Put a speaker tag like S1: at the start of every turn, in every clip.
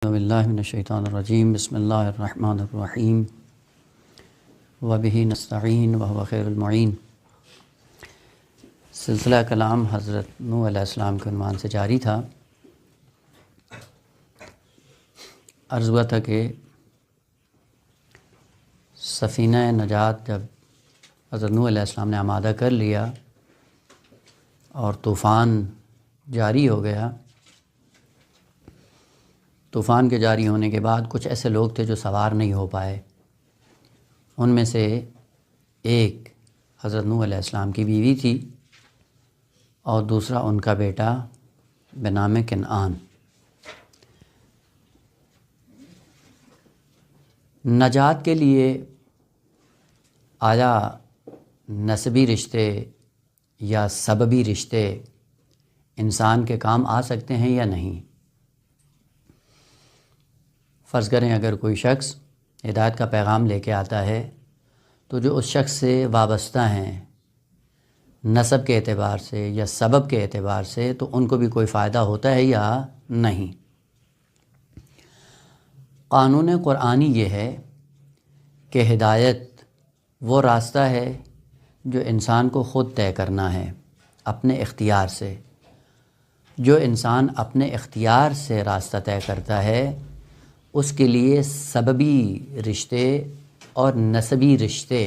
S1: باللہ من الشیطان الرجیم بسم اللہ الرحمن الرحیم وبہ نستعین وہو خیر المعین۔ سلسلہ کلام حضرت نوح علیہ السلام کے عنوان سے جاری تھا۔ عرض ہوا تھا کہ سفینہ نجات جب حضرت نوح علیہ السلام نے آمادہ کر لیا اور طوفان جاری ہو گیا، طوفان کے جاری ہونے کے بعد کچھ ایسے لوگ تھے جو سوار نہیں ہو پائے۔ ان میں سے ایک حضرت نوح علیہ السلام کی بیوی تھی اور دوسرا ان کا بیٹا بنام کنعان۔ نجات کے لیے آیا نسبی رشتے یا سببی رشتے انسان کے کام آ سکتے ہیں یا نہیں؟ فرض کریں اگر کوئی شخص ہدایت کا پیغام لے کے آتا ہے تو جو اس شخص سے وابستہ ہیں نسب کے اعتبار سے یا سبب کے اعتبار سے، تو ان کو بھی کوئی فائدہ ہوتا ہے یا نہیں؟ قانون قرآنی یہ ہے کہ ہدایت وہ راستہ ہے جو انسان کو خود طے کرنا ہے اپنے اختیار سے۔ جو انسان اپنے اختیار سے راستہ طے کرتا ہے اس کے لیے سببی رشتے اور نسبی رشتے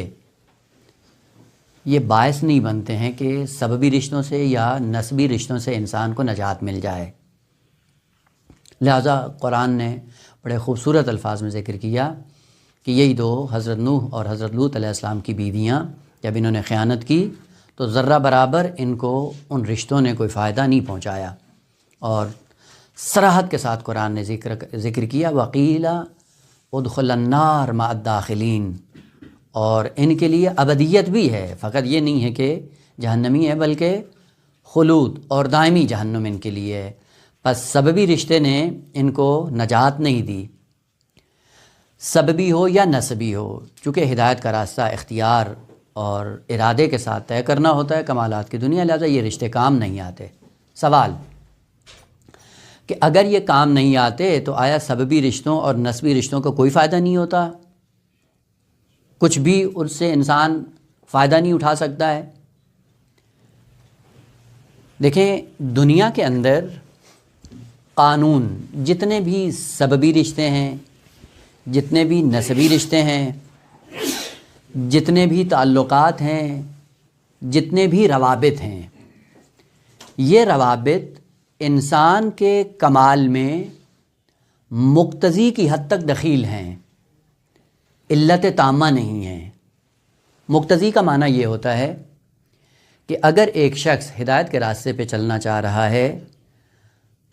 S1: یہ باعث نہیں بنتے ہیں کہ سببی رشتوں سے یا نسبی رشتوں سے انسان کو نجات مل جائے۔ لہذا قرآن نے بڑے خوبصورت الفاظ میں ذکر کیا کہ یہی دو حضرت نوح اور حضرت لوط علیہ السلام کی بیویاں جب انہوں نے خیانت کی تو ذرہ برابر ان کو ان رشتوں نے کوئی فائدہ نہیں پہنچایا، اور صراحت کے ساتھ قرآن نے ذکر کیا وَقِيلَ اُدْخُلَ النَّارَ مَعَ الدَّاخِلِينَ، اور ان کے لیے ابدیت بھی ہے، فقط یہ نہیں ہے کہ جہنمی ہے بلکہ خلود اور دائمی جہنم ان کے لیے ہے۔ پس سببی رشتے نے ان کو نجات نہیں دی، سببی ہو یا نسبی ہو، چونکہ ہدایت کا راستہ اختیار اور ارادے کے ساتھ طے کرنا ہوتا ہے کمالات کی دنیا، لہذا یہ رشتے کام نہیں آتے۔ سوال کہ اگر یہ کام نہیں آتے تو آیا سببی رشتوں اور نسبی رشتوں کو کوئی فائدہ نہیں ہوتا؟ کچھ بھی ان سے انسان فائدہ نہیں اٹھا سکتا ہے؟ دیکھیں، دنیا کے اندر قانون جتنے بھی سببی رشتے ہیں، جتنے بھی نسبی رشتے ہیں، جتنے بھی تعلقات ہیں، جتنے بھی روابط ہیں، یہ روابط انسان کے کمال میں مقتضی کی حد تک دخیل ہیں، علت تامہ نہیں ہیں۔ مقتضی کا معنی یہ ہوتا ہے کہ اگر ایک شخص ہدایت کے راستے پہ چلنا چاہ رہا ہے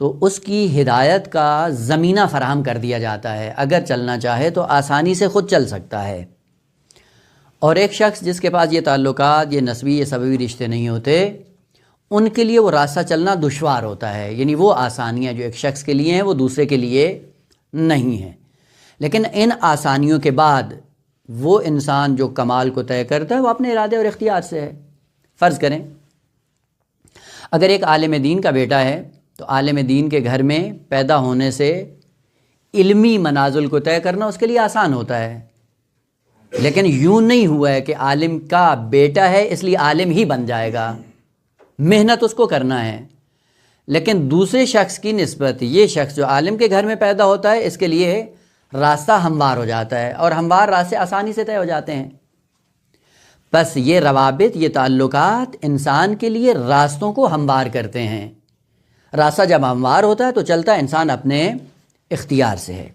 S1: تو اس کی ہدایت کا زمینہ فراہم کر دیا جاتا ہے، اگر چلنا چاہے تو آسانی سے خود چل سکتا ہے۔ اور ایک شخص جس کے پاس یہ تعلقات، یہ نسبی، یہ سببی رشتے نہیں ہوتے، ان کے لیے وہ راستہ چلنا دشوار ہوتا ہے، یعنی وہ آسانیاں جو ایک شخص کے لیے ہیں وہ دوسرے کے لیے نہیں ہیں۔ لیکن ان آسانیوں کے بعد وہ انسان جو کمال کو طے کرتا ہے وہ اپنے ارادے اور اختیار سے ہے۔ فرض کریں اگر ایک عالم دین کا بیٹا ہے تو عالم دین کے گھر میں پیدا ہونے سے علمی منازل کو طے کرنا اس کے لیے آسان ہوتا ہے، لیکن یوں نہیں ہوا ہے کہ عالم کا بیٹا ہے اس لیے عالم ہی بن جائے گا، محنت اس کو کرنا ہے۔ لیکن دوسرے شخص کی نسبت یہ شخص جو عالم کے گھر میں پیدا ہوتا ہے اس کے لیے راستہ ہموار ہو جاتا ہے، اور ہموار راستے آسانی سے طے ہو جاتے ہیں۔ بس یہ روابط، یہ تعلقات انسان کے لیے راستوں کو ہموار کرتے ہیں۔ راستہ جب ہموار ہوتا ہے تو چلتا انسان اپنے اختیار سے ہے۔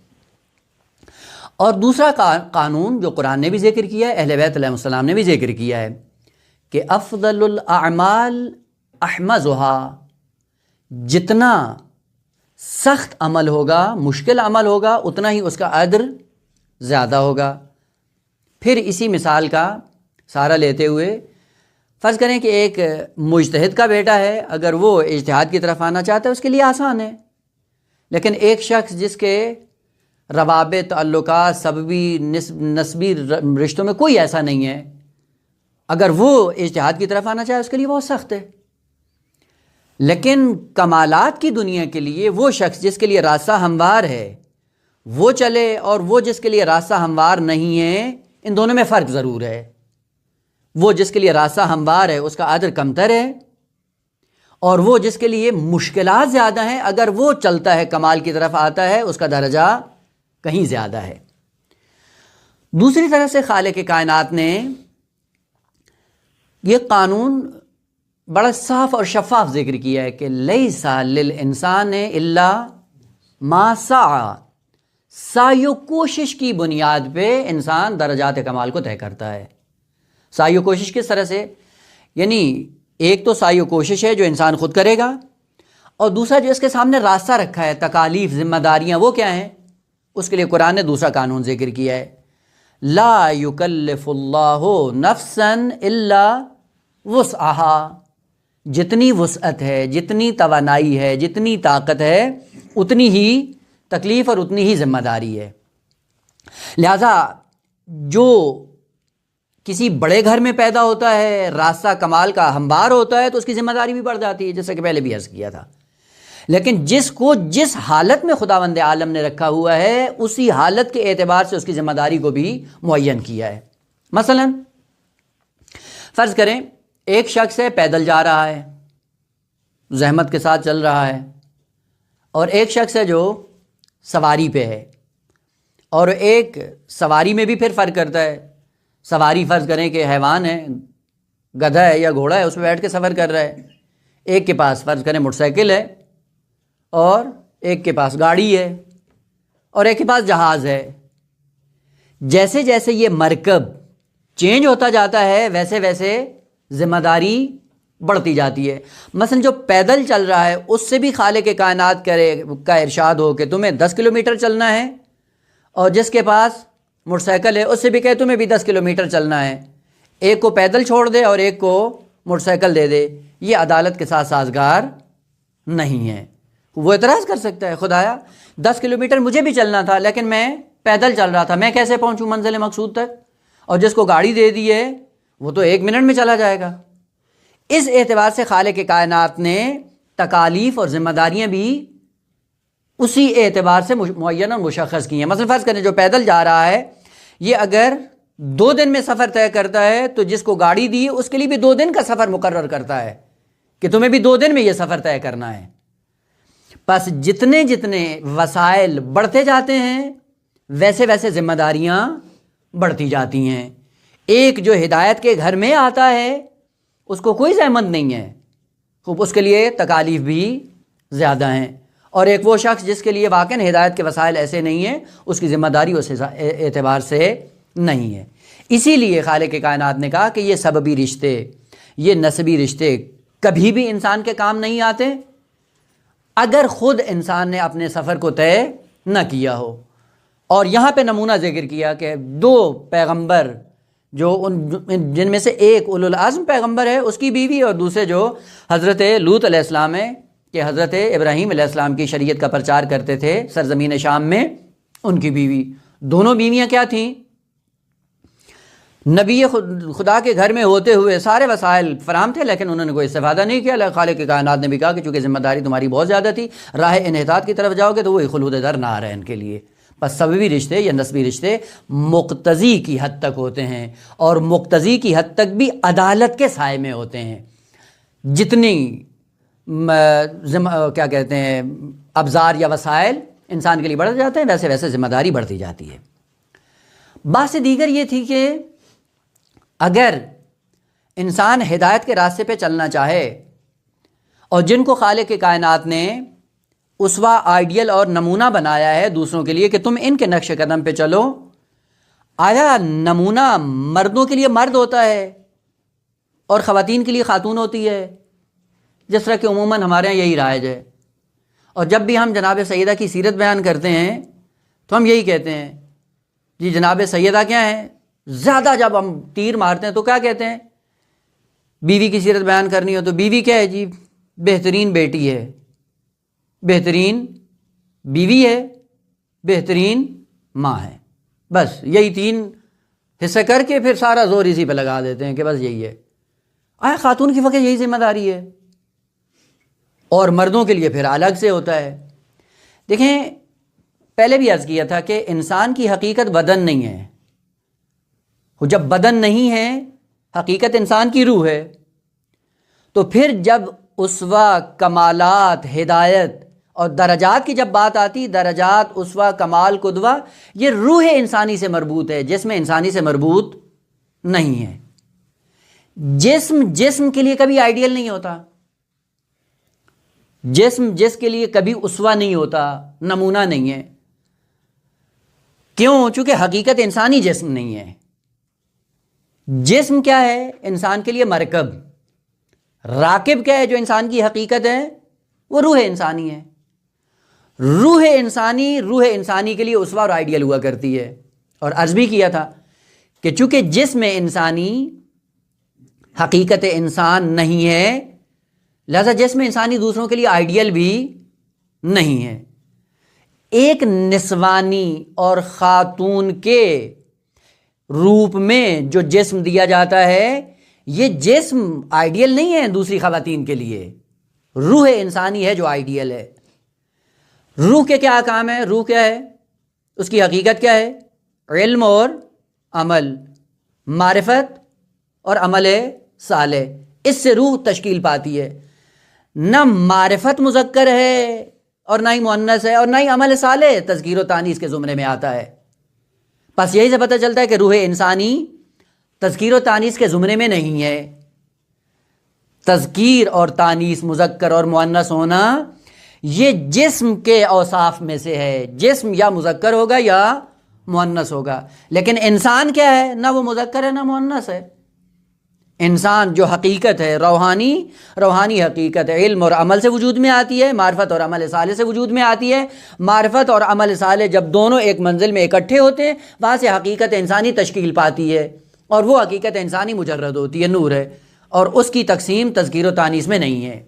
S1: اور دوسرا قانون جو قرآن نے بھی ذکر کیا ہے، اہل بیت علیہ السلام نے بھی ذکر کیا ہے کہ افضل الاعمال احمزها، جتنا سخت عمل ہوگا، مشکل عمل ہوگا، اتنا ہی اس کا اجر زیادہ ہوگا۔ پھر اسی مثال کا سہارا لیتے ہوئے فرض کریں کہ ایک مجتہد کا بیٹا ہے، اگر وہ اجتہاد کی طرف آنا چاہتا ہے اس کے لیے آسان ہے، لیکن ایک شخص جس کے روابط، تعلقات، سببی نسبی رشتوں میں کوئی ایسا نہیں ہے، اگر وہ اجتہاد کی طرف آنا چاہے اس کے لیے بہت سخت ہے۔ لیکن کمالات کی دنیا کے لیے وہ شخص جس کے لیے راستہ ہموار ہے، وہ چلے اور وہ جس کے لیے راستہ ہموار نہیں ہے، ان دونوں میں فرق ضرور ہے۔ وہ جس کے لیے راستہ ہموار ہے اس کا اجر کمتر ہے، اور وہ جس کے لیے مشکلات زیادہ ہیں، اگر وہ چلتا ہے کمال کی طرف آتا ہے، اس کا درجہ کہیں زیادہ ہے۔ دوسری طرف سے خالق کائنات نے یہ قانون بڑا صاف اور شفاف ذکر کیا ہے کہ لیس للانسان الا ما سعی، سعی و کوشش کی بنیاد پہ انسان درجات کمال کو طے کرتا ہے۔ سعی و کوشش کس طرح سے؟ یعنی ایک تو سعی و کوشش ہے جو انسان خود کرے گا، اور دوسرا جو اس کے سامنے راستہ رکھا ہے، تکالیف، ذمہ داریاں، وہ کیا ہیں؟ اس کے لیے قرآن نے دوسرا قانون ذکر کیا ہے، لا یکلف اللہ نفسا الا وسعہا، جتنی وسعت ہے، جتنی توانائی ہے، جتنی طاقت ہے، اتنی ہی تکلیف اور اتنی ہی ذمہ داری ہے۔ لہذا جو کسی بڑے گھر میں پیدا ہوتا ہے، راستہ کمال کا ہموار ہوتا ہے، تو اس کی ذمہ داری بھی بڑھ جاتی ہے، جیسا کہ پہلے بھی عرض کیا تھا۔ لیکن جس کو جس حالت میں خداوند عالم نے رکھا ہوا ہے، اسی حالت کے اعتبار سے اس کی ذمہ داری کو بھی معین کیا ہے۔ مثلا فرض کریں ایک شخص ہے، پیدل جا رہا ہے، زحمت کے ساتھ چل رہا ہے، اور ایک شخص ہے جو سواری پہ ہے، اور ایک سواری میں بھی پھر فرق کرتا ہے۔ سواری فرض کریں کہ حیوان ہے، گدھا ہے یا گھوڑا ہے، اس پہ بیٹھ کے سفر کر رہا ہے۔ ایک کے پاس فرض کریں موٹر سائیکل ہے، اور ایک کے پاس گاڑی ہے، اور ایک کے پاس جہاز ہے۔ جیسے جیسے یہ مرکب چینج ہوتا جاتا ہے، ویسے ویسے ذمہ داری بڑھتی جاتی ہے۔ مثلا جو پیدل چل رہا ہے، اس سے بھی خالق کائنات کا ارشاد ہو کہ تمہیں 10 کلومیٹر چلنا ہے، اور جس کے پاس موٹر سائیکل ہے اس سے بھی کہے تمہیں بھی 10 کلومیٹر چلنا ہے، ایک کو پیدل چھوڑ دے اور ایک کو موٹر سائیکل دے دے، یہ عدالت کے ساتھ سازگار نہیں ہے۔ وہ اعتراض کر سکتا ہے، خدایا 10 کلومیٹر مجھے بھی چلنا تھا، لیکن میں پیدل چل رہا تھا، میں کیسے پہنچوں منزل مقصود تک؟ اور جس کو گاڑی دے دی ہے وہ تو 1 منٹ میں چلا جائے گا۔ اس اعتبار سے خالق کائنات نے تکالیف اور ذمہ داریاں بھی اسی اعتبار سے معین اور مشخص کی ہیں۔ مثلا فرض کریں جو پیدل جا رہا ہے، یہ اگر 2 دن میں سفر طے کرتا ہے، تو جس کو گاڑی دی اس کے لیے بھی 2 دن کا سفر مقرر کرتا ہے کہ تمہیں بھی 2 دن میں یہ سفر طے کرنا ہے۔ پس جتنے جتنے وسائل بڑھتے جاتے ہیں، ویسے ویسے ذمہ داریاں بڑھتی جاتی ہیں۔ ایک جو ہدایت کے گھر میں آتا ہے اس کو کوئی زحمت نہیں ہے، خوب اس کے لیے تکالیف بھی زیادہ ہیں، اور ایک وہ شخص جس کے لیے واقعاً ہدایت کے وسائل ایسے نہیں ہیں، اس کی ذمہ داری اس اعتبار سے نہیں ہے۔ اسی لیے خالق کائنات نے کہا کہ یہ سببی رشتے، یہ نسبی رشتے کبھی بھی انسان کے کام نہیں آتے اگر خود انسان نے اپنے سفر کو طے نہ کیا ہو۔ اور یہاں پہ نمونہ ذکر کیا کہ 2 پیغمبر، جو جن میں سے ایک اولو العزم پیغمبر ہے، اس کی بیوی، اور دوسرے جو حضرت لوط علیہ السلام ہے کہ حضرت ابراہیم علیہ السلام کی شریعت کا پرچار کرتے تھے سرزمین شام میں، ان کی بیوی، دونوں بیویاں کیا تھیں؟ نبی خدا کے گھر میں ہوتے ہوئے سارے وسائل فراہم تھے، لیکن انہوں نے کوئی استفادہ نہیں کیا۔ خالق کائنات نے بھی کہا کہ چونکہ ذمہ داری تمہاری بہت زیادہ تھی، راہ انحطاط کی طرف جاؤ گے تو وہی خلود در نار ہے ان کے لیے۔ بس سببی رشتے یا نسبی رشتے مقتضی کی حد تک ہوتے ہیں، اور مقتضی کی حد تک بھی عدالت کے سائے میں ہوتے ہیں۔ جتنی کیا کہتے ہیں ابزار یا وسائل انسان کے لیے بڑھ جاتے ہیں، ویسے ویسے ذمہ داری بڑھتی جاتی ہے۔ بات دیگر یہ تھی کہ اگر انسان ہدایت کے راستے پہ چلنا چاہے، اور جن کو خالق کائنات نے اسوہ، آئیڈیل اور نمونہ بنایا ہے دوسروں کے لیے کہ تم ان کے نقش قدم پہ چلو، آیا نمونہ مردوں کے لیے مرد ہوتا ہے اور خواتین کے لیے خاتون ہوتی ہے؟ جس طرح کہ عموماً ہمارے یہاں یہی رائج ہے، اور جب بھی ہم جناب سیدہ کی سیرت بیان کرتے ہیں تو ہم یہی کہتے ہیں جی جناب سیدہ کیا ہیں؟ زیادہ جب ہم تیر مارتے ہیں تو کیا کہتے ہیں؟ بیوی کی سیرت بیان کرنی ہو تو بیوی کیا ہے جی؟ بہترین بیٹی ہے، بہترین بیوی ہے، بہترین ماں ہے۔ بس یہی 3 حصے کر کے پھر سارا زور اسی پہ لگا دیتے ہیں کہ بس یہی ہے۔ آیا خاتون کی وقت یہی ذمہ داری ہے، اور مردوں کے لیے پھر الگ سے ہوتا ہے۔ دیکھیں پہلے بھی عرض کیا تھا کہ انسان کی حقیقت بدن نہیں ہے، جب بدن نہیں ہے حقیقت انسان کی روح ہے، تو پھر جب اسوہ، کمالات، ہدایت اور درجات کی جب بات آتی، درجات، اسوہ، کمال، قدوہ، یہ روح انسانی سے مربوط ہے، جسم انسانی سے مربوط نہیں ہے۔ جسم کے لیے کبھی آئیڈیل نہیں ہوتا، جس کے لیے کبھی اسوہ نہیں ہوتا، نمونہ نہیں ہے۔ کیوں؟ چونکہ حقیقت انسانی جسم نہیں ہے۔ جسم کیا ہے؟ انسان کے لیے مرکب۔ راکب کیا ہے جو انسان کی حقیقت ہے؟ وہ روح انسانی ہے۔ روح انسانی کے لیے اسوہ اور آئیڈیل ہوا کرتی ہے۔ اور عرض بھی کیا تھا کہ چونکہ جسم انسانی حقیقت انسان نہیں ہے، لہذا جسم انسانی دوسروں کے لیے آئیڈیل بھی نہیں ہے۔ ایک نسوانی اور خاتون کے روپ میں جو جسم دیا جاتا ہے، یہ جسم آئیڈیل نہیں ہے دوسری خواتین کے لیے، روح انسانی ہے جو آئیڈیل ہے۔ روح کے کیا کام ہے؟ روح کیا ہے؟ اس کی حقیقت کیا ہے؟ علم اور عمل، معرفت اور عمل صالح، اس سے روح تشکیل پاتی ہے۔ نہ معرفت مذکر ہے اور نہ ہی مؤنث ہے، اور نہ ہی عمل صالح تذکیر و تانیث کے زمرے میں آتا ہے۔ بس یہی سے پتہ چلتا ہے کہ روح انسانی تذکیر و تانیث کے زمرے میں نہیں ہے۔ تذکیر اور تانیث، مذکر اور مؤنث ہونا، یہ جسم کے اوصاف میں سے ہے۔ جسم یا مذکر ہوگا یا مؤنث ہوگا، لیکن انسان کیا ہے؟ نہ وہ مذکر ہے نہ مؤنث ہے۔ انسان جو حقیقت ہے، روحانی حقیقت ہے، علم اور عمل سے وجود میں آتی ہے، معرفت اور عمل صالح سے وجود میں آتی ہے۔ معرفت اور عمل صالح جب دونوں ایک منزل میں اکٹھے ہوتے ہیں، وہاں سے حقیقت انسانی تشکیل پاتی ہے، اور وہ حقیقت انسانی مجرد ہوتی ہے، نور ہے، اور اس کی تقسیم تذکیر و تانیث میں نہیں ہے۔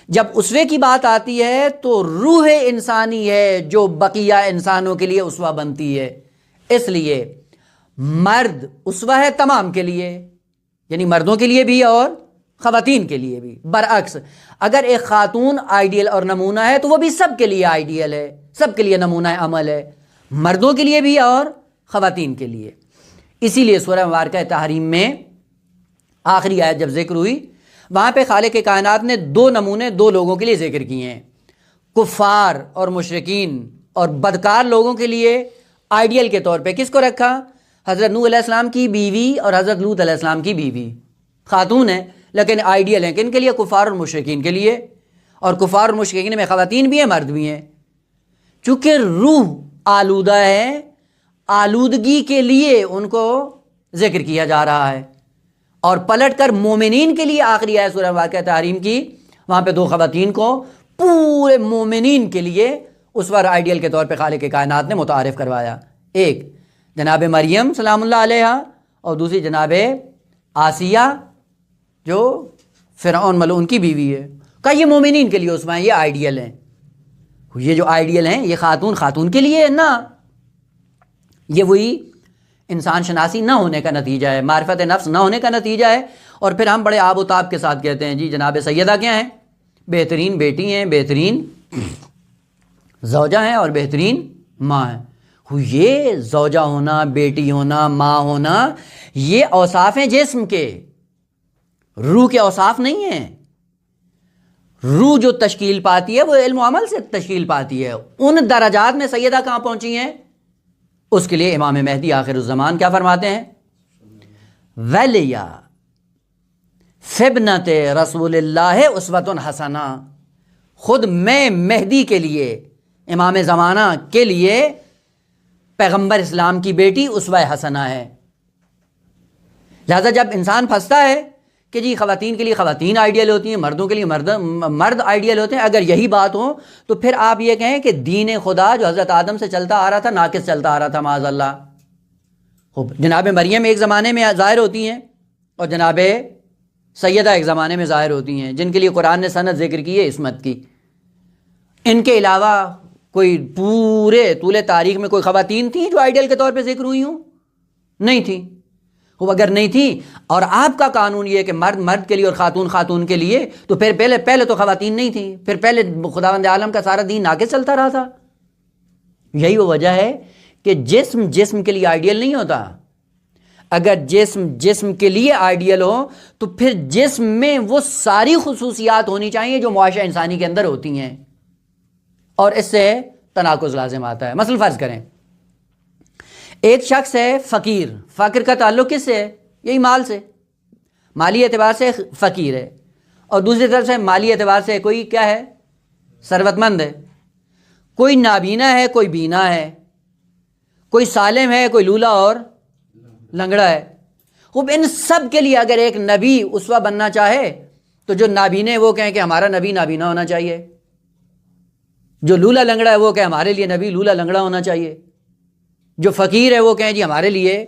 S1: جب اسوے کی بات آتی ہے تو روح انسانی ہے جو بقیہ انسانوں کے لیے اسوہ بنتی ہے۔ اس لیے مرد اسوہ ہے تمام کے لیے، یعنی مردوں کے لیے بھی اور خواتین کے لیے بھی۔ برعکس اگر ایک خاتون آئیڈیل اور نمونہ ہے تو وہ بھی سب کے لیے آئیڈیل ہے، سب کے لیے نمونہ عمل ہے، مردوں کے لیے بھی اور خواتین کے لیے۔ اسی لیے سورہ مبارکہ تحریم میں آخری آیت جب ذکر ہوئی، وہاں پہ خالق کائنات نے دو نمونے دو لوگوں کے لیے ذکر کیے ہیں، کفار اور مشرکین اور بدکار لوگوں کے لیے آئیڈیل کے طور پہ کس کو رکھا؟ حضرت نوح علیہ السلام کی بیوی اور حضرت لوط علیہ السلام کی بیوی، خاتون ہیں لیکن آئیڈیل ہیں کن کے لیے؟ کفار اور مشرکین کے لیے۔ اور کفار اور مشرکین میں خواتین بھی ہیں، مرد بھی ہیں۔ چونکہ روح آلودہ ہے، آلودگی کے لیے ان کو ذکر کیا جا رہا ہے۔ اور پلٹ کر مومنین کے لیے آخری آیت سورہ واقعہ تحریم کی، وہاں پہ دو خواتین کو پورے مومنین کے لیے اسوہ آئیڈیل کے طور پہ خالق کائنات نے متعارف کروایا۔ ایک جناب مریم سلام اللہ علیہ، اور دوسری جناب آسیہ جو فرعون ملعون کی بیوی ہے۔ کہا یہ مومنین کے لیے اسوہ ہیں، یہ آئیڈیل ہیں۔ یہ جو آئیڈیل ہیں یہ خاتون کے لیے نہ، یہ وہی انسان شناسی نہ ہونے کا نتیجہ ہے، معرفت نفس نہ ہونے کا نتیجہ ہے۔ اور پھر ہم بڑے آب و تاب کے ساتھ کہتے ہیں جی جناب سیدہ کیا ہیں؟ بہترین بیٹی ہیں، بہترین زوجہ ہیں اور بہترین ماں ہیں۔ یہ زوجہ ہونا، بیٹی ہونا، ماں ہونا، یہ اوصاف ہیں جسم کے، روح کے اوصاف نہیں ہیں۔ روح جو تشکیل پاتی ہے وہ علم و عمل سے تشکیل پاتی ہے۔ ان درجات میں سیدہ کہاں پہنچی ہیں؟ اس کے لیے امام مہدی آخر الزمان کیا فرماتے ہیں؟ وَلِيَا فِبْنَتِ رسول اللہ اسوۃ حسنہ، خود میں مہدی کے لیے، امام زمانہ کے لیے پیغمبر اسلام کی بیٹی اسوہ حسنہ ہے۔ لہذا جب انسان پھنستا ہے کہ جی خواتین کے لیے خواتین آئیڈیل ہوتی ہیں، مردوں کے لیے مرد آئیڈیل ہوتے ہیں، اگر یہی بات ہو تو پھر آپ یہ کہیں کہ دین خدا جو حضرت آدم سے چلتا آ رہا تھا ناقص چلتا آ رہا تھا معاذ اللہ۔ جناب مریم ایک زمانے میں ظاہر ہوتی ہیں اور جناب سیدہ ایک زمانے میں ظاہر ہوتی ہیں، جن کے لیے قرآن نے سند ذکر کی ہے عصمت کی۔ ان کے علاوہ کوئی پورے طول تاریخ میں کوئی خواتین تھیں جو آئیڈیل کے طور پہ ذکر ہوئی ہوں؟ نہیں تھیں۔ وہ اگر نہیں تھی اور آپ کا قانون یہ ہے کہ مرد کے لیے اور خاتون کے لیے، تو پھر پہلے تو خواتین نہیں تھیں، پھر پہلے خداوند عالم کا سارا دین ناقص چلتا رہا تھا۔ یہی وہ وجہ ہے کہ جسم جسم کے لیے آئیڈیل نہیں ہوتا. اگر جسم جسم کے لیے آئیڈیل ہو تو پھر جسم میں وہ ساری خصوصیات ہونی چاہیے جو معاشرہ انسانی کے اندر ہوتی ہیں, اور اس سے تناقض لازم آتا ہے. مثلا فرض کریں ایک شخص ہے فقیر, فقر کا تعلق کس سے ہے؟ یہی مال سے, مالی اعتبار سے فقیر ہے, اور دوسری طرف سے مالی اعتبار سے کوئی کیا ہے؟ ثروت مند ہے. کوئی نابینا ہے, کوئی بینا ہے, کوئی سالم ہے, کوئی لولا اور لنگڑا ہے. خوب ان سب کے لیے اگر ایک نبی اسوہ بننا چاہے تو جو نابینے وہ کہیں کہ ہمارا نبی نابینا ہونا چاہیے, جو لولا لنگڑا ہے وہ کہیں ہمارے لیے نبی لولا لنگڑا ہونا چاہیے, جو فقیر ہے وہ کہیں جی ہمارے لیے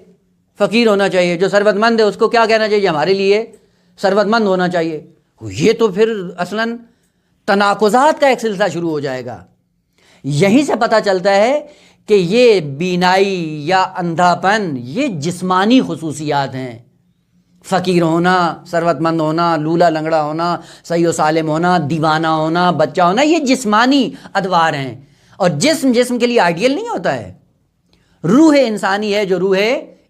S1: فقیر ہونا چاہیے, جو ثروت مند ہے اس کو کیا کہنا چاہیے؟ ہمارے لیے ثروت مند ہونا چاہیے. یہ تو پھر اصلاً تناقضات کا ایک سلسلہ شروع ہو جائے گا. یہیں سے پتہ چلتا ہے کہ یہ بینائی یا اندھا پن یہ جسمانی خصوصیات ہیں. فقیر ہونا, ثروت مند ہونا, لولا لنگڑا ہونا, صحیح و سالم ہونا, دیوانہ ہونا, بچہ ہونا, یہ جسمانی ادوار ہیں. اور جسم جسم کے لیے آئیڈیل نہیں ہوتا ہے. روح انسانی ہے جو روح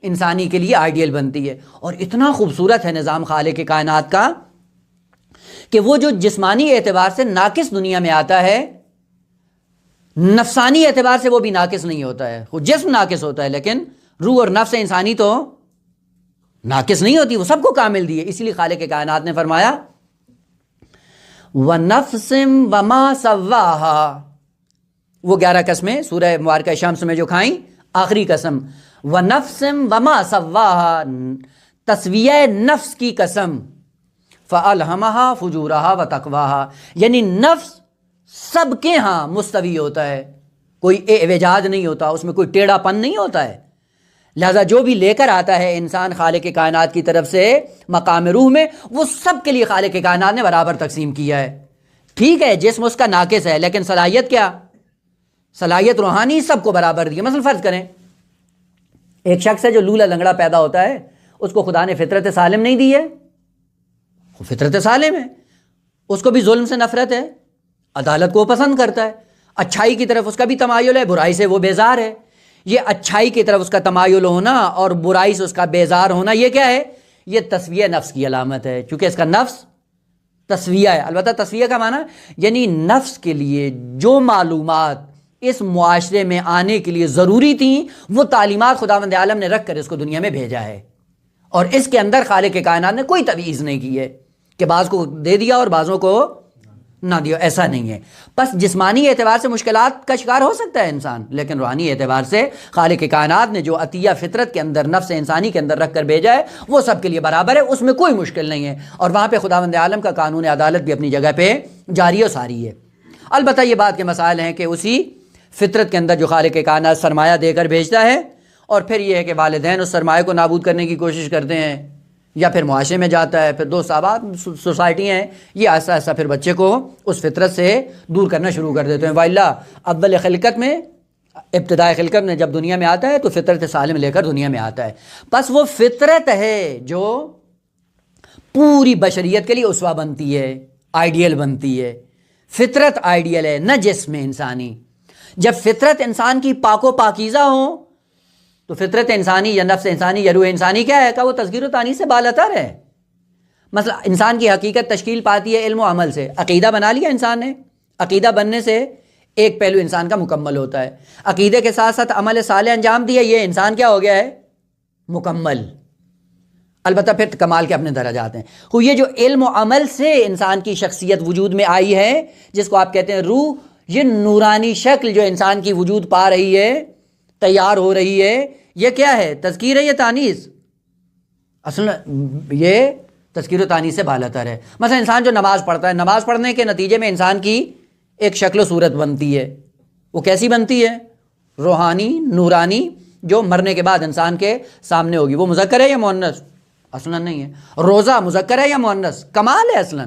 S1: انسانی کے لیے آئیڈیل بنتی ہے. اور اتنا خوبصورت ہے نظام خالق کائنات کا کہ وہ جو جسمانی اعتبار سے ناقص دنیا میں آتا ہے, نفسانی اعتبار سے وہ بھی ناقص نہیں ہوتا ہے. وہ جسم ناقص ہوتا ہے لیکن روح اور نفس انسانی تو ناقص نہیں ہوتی, وہ سب کو کامل دی ہے. اسی لیے خالق کائنات نے فرمایا وَنَفْسٍ وَمَا سَوَّاهَا, وہ 11 قسمیں سورہ مبارکہ شمس میں جو کھائیں, آخری قسم وَنَفْسٍ وَمَا سَوَّاهَا, تسویہ نفس کی قسم, فَأَلْهَمَهَا فُجُورَهَا وَتَقْوَاهَا, یعنی نفس سب کے ہاں مستوی ہوتا ہے, کوئی اعوجاج نہیں ہوتا, اس میں کوئی ٹیڑھا پن نہیں ہوتا ہے. لہذا جو بھی لے کر آتا ہے انسان خالق کائنات کی طرف سے مقام روح میں, وہ سب کے لیے خالق کائنات نے برابر تقسیم کیا ہے. ٹھیک ہے جسم اس کا ناقص ہے لیکن صلاحیت کیا؟ صلاحیت روحانی سب کو برابر دی ہے. مثلا فرض کریں ایک شخص ہے جو لولا لنگڑا پیدا ہوتا ہے, اس کو خدا نے فطرت سالم نہیں دی ہے, وہ فطرت سالم ہے, اس کو بھی ظلم سے نفرت ہے, عدالت کو پسند کرتا ہے, اچھائی کی طرف اس کا بھی تمایل ہے, برائی سے وہ بیزار ہے. یہ اچھائی کی طرف اس کا تمایل ہونا اور برائی سے اس کا بیزار ہونا یہ کیا ہے؟ یہ تسویہ نفس کی علامت ہے, چونکہ اس کا نفس تسویہ ہے. البتہ تسویہ کا معنی یعنی نفس کے لیے جو معلومات اس معاشرے میں آنے کے لیے ضروری تھیں وہ تعلیمات خداوند عالم نے رکھ کر اس کو دنیا میں بھیجا ہے, اور اس کے اندر خالق کائنات نے کوئی تمییز نہیں کی ہے کہ بعض کو دے دیا اور بعضوں کو نہ دیا, ایسا نہیں ہے. بس جسمانی اعتبار سے مشکلات کا شکار ہو سکتا ہے انسان, لیکن روحانی اعتبار سے خالق کائنات نے جو عطیہ فطرت کے اندر نفس انسانی کے اندر رکھ کر بھیجا ہے وہ سب کے لیے برابر ہے, اس میں کوئی مشکل نہیں ہے. اور وہاں پہ خداوند عالم کا قانون عدالت بھی اپنی جگہ پہ جاری و ساری ہے. البتہ یہ بات کے مسائل ہیں کہ اسی فطرت کے اندر جو خالق کائنات سرمایہ دے کر بھیجتا ہے, اور پھر یہ ہے کہ والدین اس سرمایہ کو نابود کرنے کی کوشش کرتے ہیں, یا پھر معاشرے میں جاتا ہے, پھر دوست احباب سوسائٹی ہیں, یہ ایسا ایسا پھر بچے کو اس فطرت سے دور کرنا شروع کر دیتے ہیں. وَإِلَّا اول خلقت میں, ابتداء خلقت میں جب دنیا میں آتا ہے تو فطرت سالم لے کر دنیا میں آتا ہے. بس وہ فطرت ہے جو پوری بشریت کے لیے اسوہ بنتی ہے, آئیڈیل بنتی ہے. فطرت آئیڈیل ہے, نہ جسم انسانی. جب فطرت انسان کی پاک و پاکیزہ ہو تو فطرت انسانی یا نفس انسانی یا روح انسانی کیا ہے کہ وہ تذکیر و تانیث سے بالاتر ہے. مثلا انسان کی حقیقت تشکیل پاتی ہے علم و عمل سے. عقیدہ بنا لیا انسان نے, عقیدہ بننے سے ایک پہلو انسان کا مکمل ہوتا ہے. عقیدے کے ساتھ ساتھ عمل صالح انجام دیا, یہ انسان کیا ہو گیا ہے؟ مکمل. البتہ پھر کمال کے اپنے درجات ہیں. یہ جو علم و عمل سے انسان کی شخصیت وجود میں آئی ہے جس کو آپ کہتے ہیں روح, یہ نورانی شکل جو انسان کی وجود پا رہی ہے, تیار ہو رہی ہے, یہ کیا ہے؟ تذکیر ہے یا تانیث؟ اصل یہ تذکیر و تانیث سے بالاتر ہے. مثلا انسان جو نماز پڑھتا ہے, نماز پڑھنے کے نتیجے میں انسان کی ایک شکل و صورت بنتی ہے. وہ کیسی بنتی ہے؟ روحانی, نورانی, جو مرنے کے بعد انسان کے سامنے ہوگی. وہ مذکر ہے یا مؤنث؟ اصلا نہیں ہے. روزہ مذکر ہے یا مؤنث؟ کمال ہے اصلا.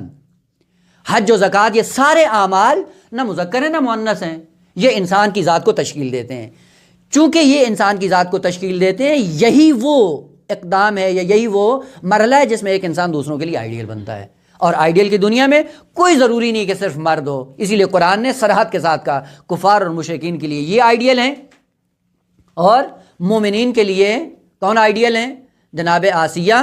S1: حج و زکوٰۃ یہ سارے اعمال نہ مذکر ہیں نہ مؤنث ہیں, یہ انسان کی ذات کو تشکیل دیتے ہیں. چونکہ یہ انسان کی ذات کو تشکیل دیتے ہیں, یہی وہ اقدام ہے یا یہی وہ مرحلہ ہے جس میں ایک انسان دوسروں کے لیے آئیڈیل بنتا ہے. اور آئیڈیل کی دنیا میں کوئی ضروری نہیں کہ صرف مرد ہو، اسی لیے قرآن نے صراحت کے ساتھ کہا کفار اور مشرکین کے لیے یہ آئیڈیل ہیں، اور مومنین کے لیے کون آئیڈیل ہیں؟ جناب آسیہ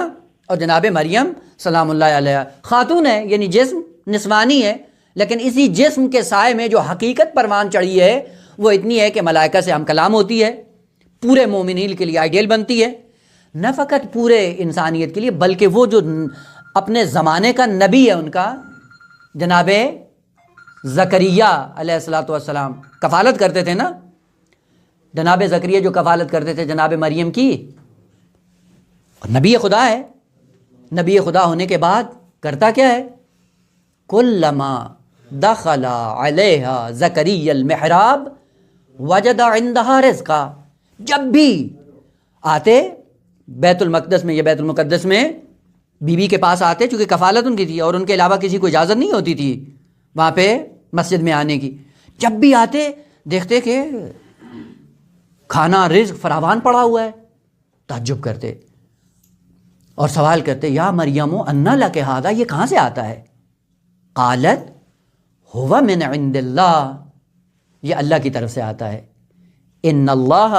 S1: اور جناب مریم سلام اللہ علیہ، خاتون ہے یعنی جسم نسوانی ہے، لیکن اسی جسم کے سائے میں جو حقیقت پروان چڑھی ہے وہ اتنی ہے کہ ملائکہ سے ہم کلام ہوتی ہے، پورے مومنین کے لیے آئیڈیل بنتی ہے، نہ فقط پورے انسانیت کے لیے بلکہ وہ جو اپنے زمانے کا نبی ہے ان کا جناب زکریا علیہ الصلوۃ والسلام کفالت کرتے تھے نا، جناب زکریا جو کفالت کرتے تھے جناب مریم کی، نبی خدا ہے، نبی خدا ہونے کے بعد کرتا کیا ہے؟ کلما دخل علیہا زکریا المحراب وجد عندہا رزقا، جب بھی آتے بیت المقدس میں یا بیت المقدس میں بی بی کے پاس آتے، چونکہ کفالت ان کی تھی اور ان کے علاوہ کسی کو اجازت نہیں ہوتی تھی وہاں پہ مسجد میں آنے کی، جب بھی آتے دیکھتے کہ کھانا رزق فراوان پڑا ہوا ہے، تعجب کرتے اور سوال کرتے یا مریم انا لک ھذا، یہ کہاں سے آتا ہے؟ قالت ھو من عند اللہ، یہ اللہ کی طرف سے آتا ہے، ان اللہ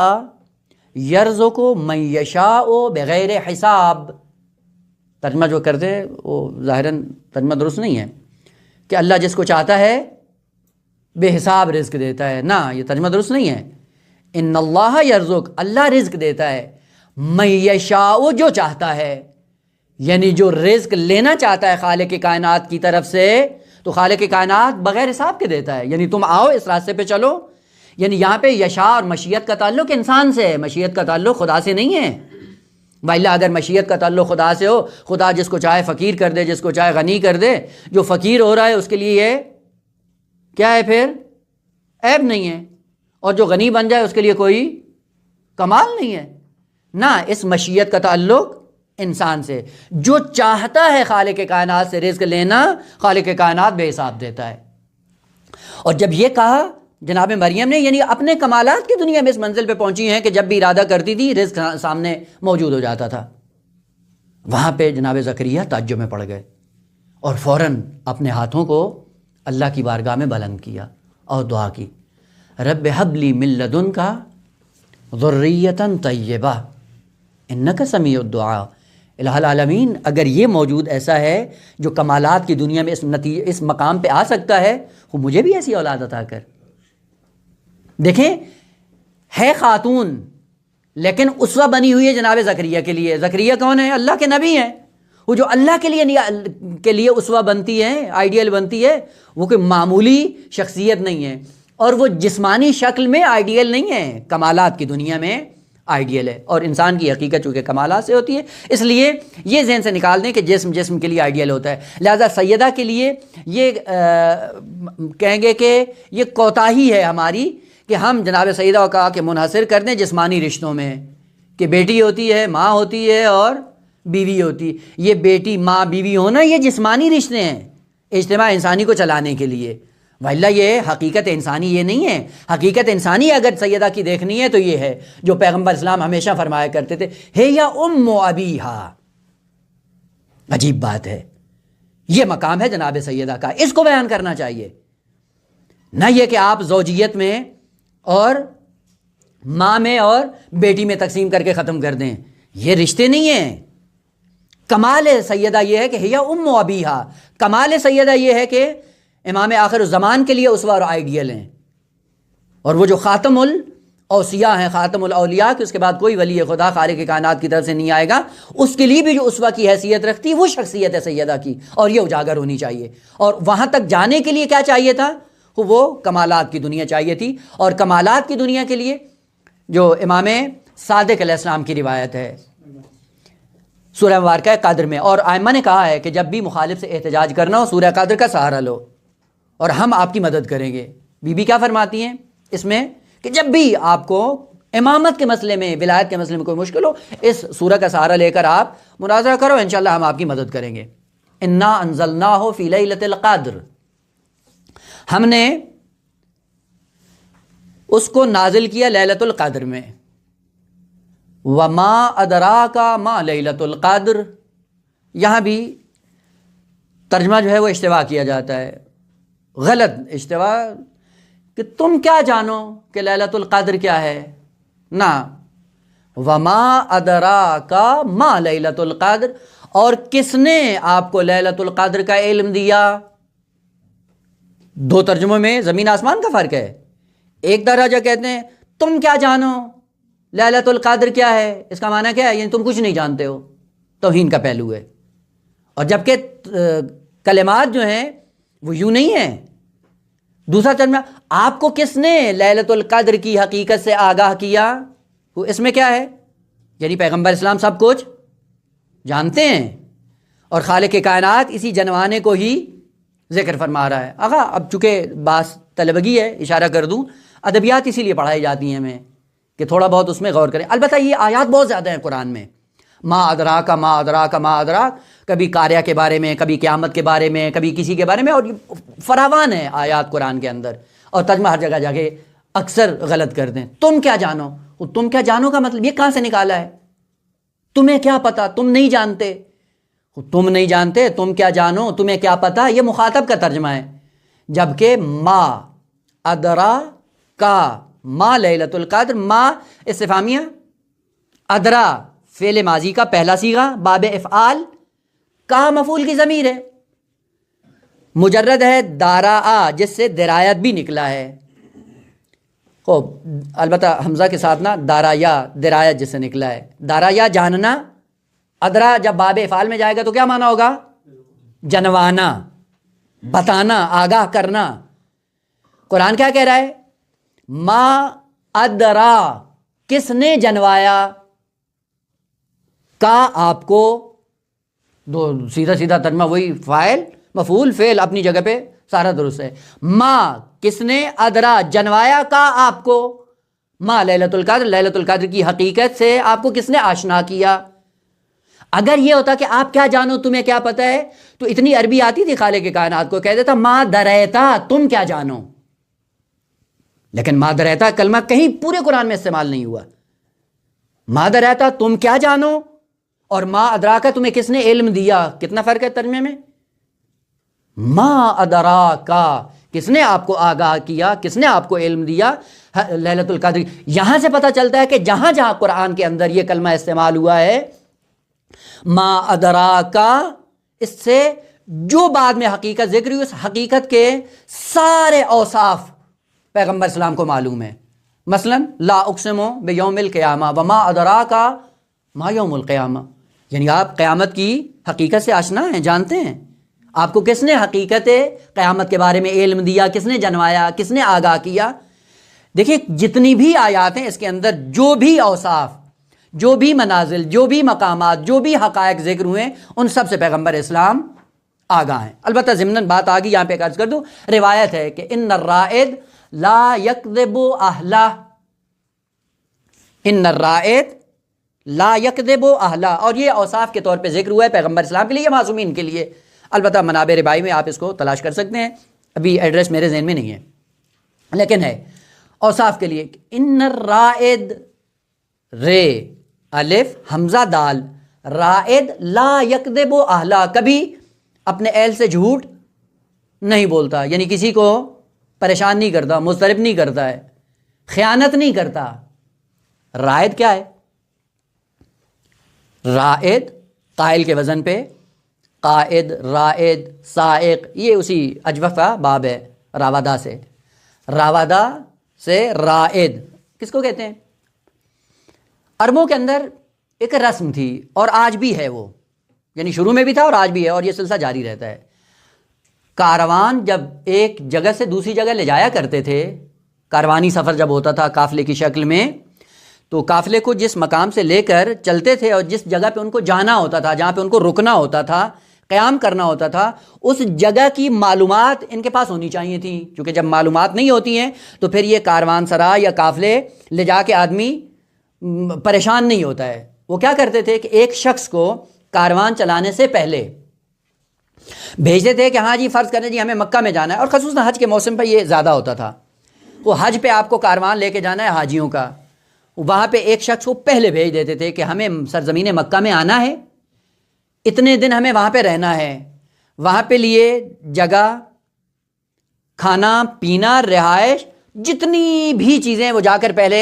S1: یرزق من یشاء بغیر حساب، ترجمہ جو کرتے وہ ظاہراً ترجمہ درست نہیں ہے کہ اللہ جس کو چاہتا ہے بے حساب رزق دیتا ہے، نہ یہ ترجمہ درست نہیں ہے، ان اللہ یرزق، اللہ رزق دیتا ہے، من یشاء جو چاہتا ہے، یعنی جو رزق لینا چاہتا ہے خالق کائنات کی طرف سے تو خالق کائنات بغیر حساب کے دیتا ہے، یعنی تم آؤ اس راستے پہ چلو، یعنی یہاں پہ یشاء اور مشیت کا تعلق انسان سے ہے، مشیت کا تعلق خدا سے نہیں ہے، وَإِلَّا اگر مشیت کا تعلق خدا سے ہو، خدا جس کو چاہے فقیر کر دے، جس کو چاہے غنی کر دے، جو فقیر ہو رہا ہے اس کے لیے یہ کیا ہے؟ پھر عیب نہیں ہے، اور جو غنی بن جائے اس کے لیے کوئی کمال نہیں ہے، نہ اس مشیت کا تعلق انسان سے، جو چاہتا ہے خالق کائنات سے رزق لینا، خالق کائنات بے حساب دیتا ہے۔ اور جب یہ کہا جناب مریم نے، یعنی اپنے کمالات کی دنیا میں اس منزل پہ پہنچی ہیں کہ جب بھی ارادہ کرتی تھی رزق سامنے موجود ہو جاتا تھا، وہاں پہ جناب زکریا تعجب میں پڑ گئے اور فوراً اپنے ہاتھوں کو اللہ کی بارگاہ میں بلند کیا اور دعا کی، رب ہب لی من لدنک ذریۃ طیبہ انک سمیع الدعاء، الہ العالمین اگر یہ موجود ایسا ہے جو کمالات کی دنیا میں اس مقام پہ آ سکتا ہے، وہ مجھے بھی ایسی اولاد عطا کر۔ دیکھیں ہے خاتون لیکن اسوہ بنی ہوئی ہے جناب زکریا کے لیے۔ زکریا کون ہے؟ اللہ کے نبی ہیں، وہ جو اللہ کے لیے اسوہ بنتی ہے، آئیڈیل بنتی ہے، وہ کوئی معمولی شخصیت نہیں ہے، اور وہ جسمانی شکل میں آئیڈیل نہیں ہے، کمالات کی دنیا میں آئیڈیل ہے، اور انسان کی حقیقت چونکہ کمالات سے ہوتی ہے، اس لیے یہ ذہن سے نکال دیں کہ جسم کے لیے آئیڈیل ہوتا ہے، لہذا سیدہ کے لیے یہ کہیں گے کہ یہ کوتاہی ہے ہماری کہ ہم جناب سیدہ کا کہ منحصر کر دیں جسمانی رشتوں میں، کہ بیٹی ہوتی ہے، ماں ہوتی ہے اور بیوی ہوتی، یہ بیٹی ماں بیوی ہونا یہ جسمانی رشتے ہیں اجتماع انسانی کو چلانے کے لیے، وَإِلَّا یہ حقیقت انسانی یہ نہیں ہے۔ حقیقت انسانی اگر سیدہ کی دیکھنی ہے تو یہ ہے جو پیغمبر اسلام ہمیشہ فرمایا کرتے تھے، ہے یا ام ابیہا۔ عجیب بات ہے، یہ مقام ہے جناب سیدہ کا، اس کو بیان کرنا چاہیے، نہ یہ کہ آپ زوجیت میں اور ماں میں اور بیٹی میں تقسیم کر کے ختم کر دیں، یہ رشتے نہیں ہیں۔ کمال سیدہ یہ ہے کہ ہیا ام ابیہا، کمال سیدہ یہ ہے کہ امام آخر الزمان کے لیے اسوہ اور آئیڈیل ہیں، اور وہ جو خاتم الاوصیاء ہیں، خاتم الاولیاء کہ اس کے بعد کوئی ولی خدا خالق کائنات کی طرف سے نہیں آئے گا، اس کے لیے بھی جو اسوہ کی حیثیت رکھتی وہ شخصیت ہے سیدہ کی، اور یہ اجاگر ہونی چاہیے۔ اور وہاں تک جانے کے لیے کیا چاہیے تھا؟ وہ کمالات کی دنیا چاہیے تھی، اور کمالات کی دنیا کے لیے جو امام صادق علیہ السلام کی روایت ہے سورہ مبارکہ قدر میں، اور ائمہ نے کہا ہے کہ جب بھی مخالف سے احتجاج کرنا ہو سورہ قدر کا سہارا لو اور ہم آپ کی مدد کریں گے۔ بی بی کیا فرماتی ہیں اس میں کہ جب بھی آپ کو امامت کے مسئلے میں، ولایت کے مسئلے میں کوئی مشکل ہو، اس سورہ کا سہارا لے کر آپ مناظرہ کرو، انشاءاللہ ہم آپ کی مدد کریں گے۔ انا انزلناہ فی لیلۃ القدر، ہم نے اس کو نازل کیا لیلۃ القدر میں۔ وما ادراک ما لیلۃ القدر، یہاں بھی ترجمہ جو ہے وہ اشتباہ کیا جاتا ہے، غلط اشتباہ، کہ تم کیا جانو کہ لیلۃ القدر کیا ہے، نہ، وما ادراک ما لیلۃ القدر، اور کس نے آپ کو لیلۃ القدر کا علم دیا۔ دو ترجموں میں زمین آسمان کا فرق ہے۔ ایک درجہ کہتے ہیں تم کیا جانو لیلۃ القدر کیا ہے، اس کا معنی کیا ہے، یعنی تم کچھ نہیں جانتے ہو، توہین کا پہلو ہے۔ اور جبکہ کلمات جو ہیں وہ یوں نہیں ہیں۔ دوسرا ترجمہ، آپ کو کس نے لیلۃ القدر کی حقیقت سے آگاہ کیا، وہ اس میں کیا ہے، یعنی پیغمبر اسلام سب کچھ جانتے ہیں، اور خالق کائنات اسی جنوانے کو ہی ذکر فرما رہا ہے۔ آقا اب چونکہ باس طلبگی ہے، اشارہ کر دوں، ادبیات اسی لیے پڑھائی جاتی ہیں ہمیں کہ تھوڑا بہت اس میں غور کریں۔ البتہ یہ آیات بہت زیادہ ہیں قرآن میں، ما ادراک ما ادراک ما ادراک، کبھی قاریہ کے بارے میں، کبھی قیامت کے بارے میں، کبھی کسی کے بارے میں، اور فراوان ہے آیات قرآن کے اندر، اور ترجمہ ہر جگہ جا کے اکثر غلط کر دیں۔ تم کیا جانو، وہ تم کیا جانو کا مطلب یہ کہاں سے نکالا ہے، تمہیں کیا پتا، تم نہیں جانتے، تم نہیں جانتے، تم کیا جانو، تمہیں کیا پتا، یہ مخاطب کا ترجمہ ہے۔ جبکہ ما ادرا کا ما لیلۃ القدر، ما استفہامیہ، ادرا فعل ماضی کا پہلا صیغہ باب افعال، کا مفعول کی ضمیر ہے، مجرد ہے دارا جس سے درایت بھی نکلا ہے، البتہ حمزہ کے ساتھ نا دارایا، درایت جس سے نکلا ہے، دارایا جاننا، ادرا جب باب افعال میں جائے گا تو کیا معنی ہوگا، جنوانا، بتانا، آگاہ کرنا۔ قرآن کیا کہہ رہا ہے، ما ادرا، کس نے جنوایا، کا آپ کو، دو سیدھا سیدھا ترجمہ وہی، فاعل مفعول فعل اپنی جگہ پہ سارا درست ہے۔ ما کس نے، ادرا جنوایا، کا آپ کو، ما لیلۃ القدر، لیلۃ القدر کی حقیقت سے آپ کو کس نے آشنا کیا۔ اگر یہ ہوتا کہ آپ کیا جانو، تمہیں کیا پتہ ہے، تو اتنی عربی آتی تھی خالق کائنات کو، کہہ دیتا ما دریتا، تم کیا جانو۔ لیکن ما دریتا کلمہ کہیں پورے قرآن میں استعمال نہیں ہوا۔ ما دریتا تم کیا جانو، اور ما ادراکا تمہیں کس نے علم دیا، کتنا فرق ہے ترجمے میں۔ ما ادراکا کس نے آپ کو آگاہ کیا، کس نے آپ کو علم دیا لیلۃ القدر۔ یہاں سے پتہ چلتا ہے کہ جہاں جہاں قرآن کے اندر یہ کلمہ استعمال ہوا ہے ما ادراکا، اس سے جو بعد میں حقیقت ذکر ہوئی، اس حقیقت کے سارے اوصاف پیغمبر اسلام کو معلوم ہے۔ مثلا لا اقسم بیوم القیامہ وما ادراکا ما یوم القیامہ، یعنی آپ قیامت کی حقیقت سے آشنا ہیں، جانتے ہیں۔ آپ کو کس نے حقیقت قیامت کے بارے میں علم دیا، کس نے جنوایا، کس نے آگاہ کیا۔ دیکھیں جتنی بھی آیات ہیں اس کے اندر جو بھی اوصاف، جو بھی منازل، جو بھی مقامات، جو بھی حقائق ذکر ہوئے، ان سب سے پیغمبر اسلام آگاہ ہیں۔ البتہ ضمناً بات آگئی، یہاں پہ ایک عرض کر دوں، روایت ہے کہ ان الرائد لا یکذب اہلہ، ان الرائد لا یکذب اہلہ، اور یہ اوصاف کے طور پہ ذکر ہوا ہے پیغمبر اسلام کے لیے، معصومین کے لیے۔ البتہ منابع ربائی میں آپ اس کو تلاش کر سکتے ہیں، ابھی ایڈریس میرے ذہن میں نہیں ہے، لیکن ہے اوصاف کے لیے۔ ان الرائد، رے الف حمزہ دال، رائد لا یکذب اہلہ، کبھی اپنے اہل سے جھوٹ نہیں بولتا، یعنی کسی کو پریشان نہیں کرتا، مضطرب نہیں کرتا ہے، خیانت نہیں کرتا۔ رائد کیا ہے، رائد قائل کے وزن پہ، قائد، رائد، سائق، یہ اسی اجوف کا باب ہے، راودہ سے، راودہ سے رائد کس کو کہتے ہیں۔ عربوں کے اندر ایک رسم تھی اور آج بھی ہے وہ، یعنی شروع میں بھی تھا اور آج بھی ہے، اور یہ سلسلہ جاری رہتا ہے۔ کاروان جب ایک جگہ سے دوسری جگہ لے جایا کرتے تھے، کاروانی سفر جب ہوتا تھا قافلے کی شکل میں، تو قافلے کو جس مقام سے لے کر چلتے تھے اور جس جگہ پہ ان کو جانا ہوتا تھا، جہاں پہ ان کو رکنا ہوتا تھا، قیام کرنا ہوتا تھا، اس جگہ کی معلومات ان کے پاس ہونی چاہیے تھیں، کیونکہ جب معلومات نہیں ہوتی ہیں تو پھر یہ کاروان سرا یا قافلے لے جا کے آدمی پریشان نہیں ہوتا ہے۔ وہ کیا کرتے تھے کہ ایک شخص کو کاروان چلانے سے پہلے بھیجتے تھے کہ ہاں جی فرض کریں جی ہمیں مکہ میں جانا ہے، اور خصوصاً حج کے موسم پہ یہ زیادہ ہوتا تھا، وہ حج پہ آپ کو کاروان لے کے جانا ہے حاجیوں کا، وہاں پہ ایک شخص کو پہلے بھیج دیتے تھے کہ ہمیں سرزمین مکہ میں آنا ہے، اتنے دن ہمیں وہاں پہ رہنا ہے، وہاں پہ لیے جگہ، کھانا پینا، رہائش، جتنی بھی چیزیں وہ جا کر پہلے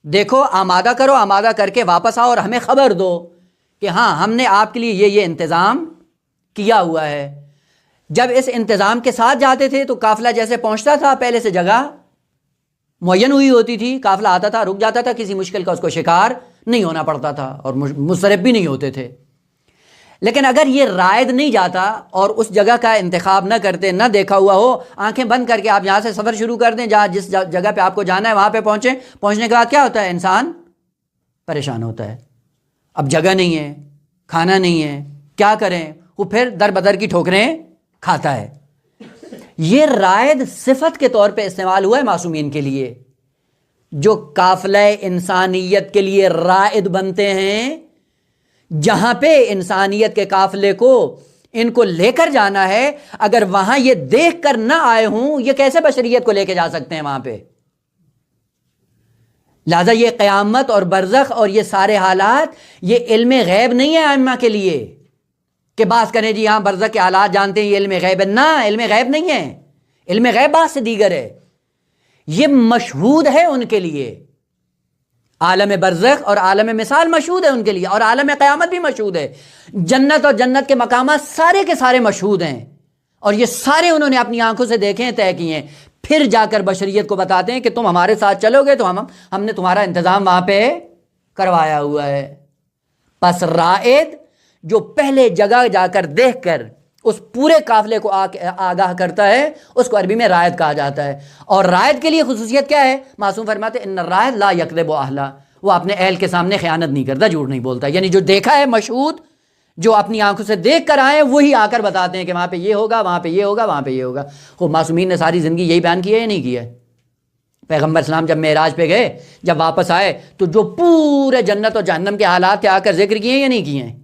S1: دیکھو، آمادہ کرو، آمادہ کر کے واپس آؤ اور ہمیں خبر دو کہ ہاں ہم نے آپ کے لیے یہ انتظام کیا ہوا ہے۔ جب اس انتظام کے ساتھ جاتے تھے تو قافلہ جیسے پہنچتا تھا پہلے سے جگہ معین ہوئی ہوتی تھی، قافلہ آتا تھا، رک جاتا تھا، کسی مشکل کا اس کو شکار نہیں ہونا پڑتا تھا اور مضطرب بھی نہیں ہوتے تھے۔ لیکن اگر یہ رائد نہیں جاتا اور اس جگہ کا انتخاب نہ کرتے، نہ دیکھا ہوا ہو، آنکھیں بند کر کے آپ یہاں سے سفر شروع کر دیں، جہاں جس جگہ پہ آپ کو جانا ہے وہاں پہ پہنچیں، پہنچنے کے بعد کیا ہوتا ہے؟ انسان پریشان ہوتا ہے، اب جگہ نہیں ہے، کھانا نہیں ہے، کیا کریں؟ وہ پھر در بدر کی ٹھوکریں کھاتا ہے۔ یہ رائد صفت کے طور پہ استعمال ہوا ہے معصومین کے لیے، جو قافلہ انسانیت کے لیے رائد بنتے ہیں، جہاں پہ انسانیت کے قافلے کو ان کو لے کر جانا ہے، اگر وہاں یہ دیکھ کر نہ آئے ہوں، یہ کیسے بشریت کو لے کے جا سکتے ہیں وہاں پہ؟ لہذا یہ قیامت اور برزخ اور یہ سارے حالات یہ علم غیب نہیں ہے ائمہ کے لیے کہ بات کریں جی ہاں برزخ کے حالات جانتے ہیں، یہ علم غیب ہے۔ نہ، علم غیب نہیں ہے، علم غیب بات سے دیگر ہے، یہ مشہود ہے ان کے لیے۔ عالم برزخ اور عالم مثال مشہود ہے ان کے لیے، اور عالم قیامت بھی مشہود ہے۔ جنت اور جنت کے مقامات سارے کے سارے مشہود ہیں، اور یہ سارے انہوں نے اپنی آنکھوں سے دیکھے ہیں، طے کیے ہیں، پھر جا کر بشریت کو بتاتے ہیں کہ تم ہمارے ساتھ چلو گے تو ہم نے تمہارا انتظام وہاں پہ کروایا ہوا ہے۔ پس رائد جو پہلے جگہ جا کر دیکھ کر اس پورے قافلے کو آگاہ کرتا ہے، اس کو عربی میں رائد کہا جاتا ہے۔ اور رائد کے لیے خصوصیت کیا ہے؟ معصوم فرماتے ہیں ان الرائد لا یکذب اہلہ، وہ اپنے اہل کے سامنے خیانت نہیں کرتا، جھوٹ نہیں بولتا، یعنی جو دیکھا ہے مشہود، جو اپنی آنکھوں سے دیکھ کر آئے وہی آ کر بتاتے ہیں کہ وہاں پہ یہ ہوگا، وہاں پہ یہ ہوگا، وہاں پہ یہ ہوگا۔ خوب معصومین نے ساری زندگی یہی بیان کیا ہے یا نہیں کیا ہے؟ پیغمبر اسلام جب معراج پہ گئے، جب واپس آئے تو جو پورے جنت اور جہنم کے حالات تھے آ کر ذکر کیے یا نہیں کیے ہیں؟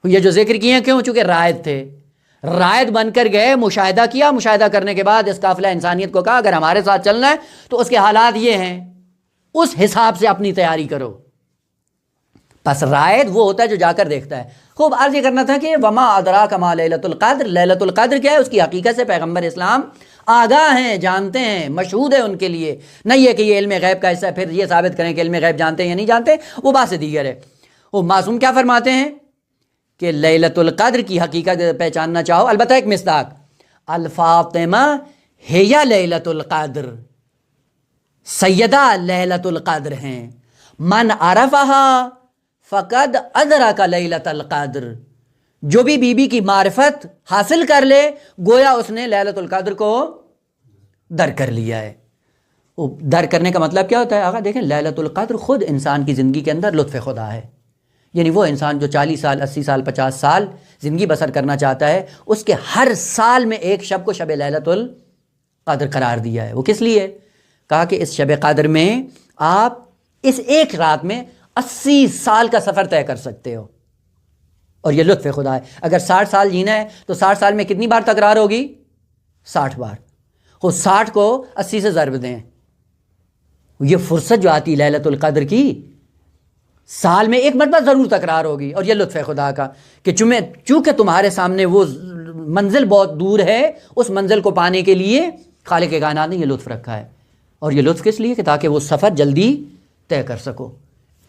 S1: یہ جو ذکر کیے ہیں کیوں؟ چونکہ رائد تھے، رائد بن کر گئے، مشاہدہ کیا، مشاہدہ کرنے کے بعد اس قافلہ انسانیت کو کہا اگر ہمارے ساتھ چلنا ہے تو اس کے حالات یہ ہیں، اس حساب سے اپنی تیاری کرو۔ پس رائد وہ ہوتا ہے جو جا کر دیکھتا ہے۔ خوب عرض یہ کرنا تھا کہ وما ادراک ما لیلۃ القدر، لیلۃ القدر کیا ہے؟ اس کی حقیقت سے پیغمبر اسلام آگاہ ہیں، جانتے ہیں، مشہود ہے ان کے لیے۔ نہیں ہے کہ یہ علم غیب کا حصہ ہے، پھر یہ ثابت کریں کہ علم غیب جانتے ہیں یا نہیں جانتے، وہ بات سے دیگر ہے۔ وہ معصوم کیا فرماتے ہیں کہ لیلۃ القدر کی حقیقت پہچاننا چاہو، البتہ ایک مصداق، الفاطمہ ہی لیلۃ القدر، سیدہ لیلۃ القدر ہیں، من عرفہا فقد ادرک لیلۃ القدر، جو بھی بی بی کی معرفت حاصل کر لے گویا اس نے لیلۃ القدر کو در کر لیا ہے۔ در کرنے کا مطلب کیا ہوتا ہے آقا؟ دیکھیں لیلۃ القدر خود انسان کی زندگی کے اندر لطف خدا ہے، یعنی وہ انسان جو 40 سال 80 سال 50 سال زندگی بسر کرنا چاہتا ہے، اس کے ہر سال میں ایک شب کو شب لیلۃ القدر قرار دیا ہے۔ وہ کس لیے؟ کہا کہ اس شب قدر میں آپ اس ایک رات میں 80 سال کا سفر طے کر سکتے ہو، اور یہ لطف خدا ہے۔ اگر 60 سال جینا ہے تو 60 سال میں کتنی بار تکرار ہوگی؟ 60 بار۔ وہ 60 کو 80 سے ضرب دیں، یہ فرصت جو آتی لیلۃ القدر کی سال میں ایک مرتبہ ضرور تکرار ہوگی، اور یہ لطف خدا کا کہ چونکہ تمہارے سامنے وہ منزل بہت دور ہے، اس منزل کو پانے کے لیے خالق کائنات نے یہ لطف رکھا ہے۔ اور یہ لطف کس لیے؟ کہ تاکہ وہ سفر جلدی طے کر سکو۔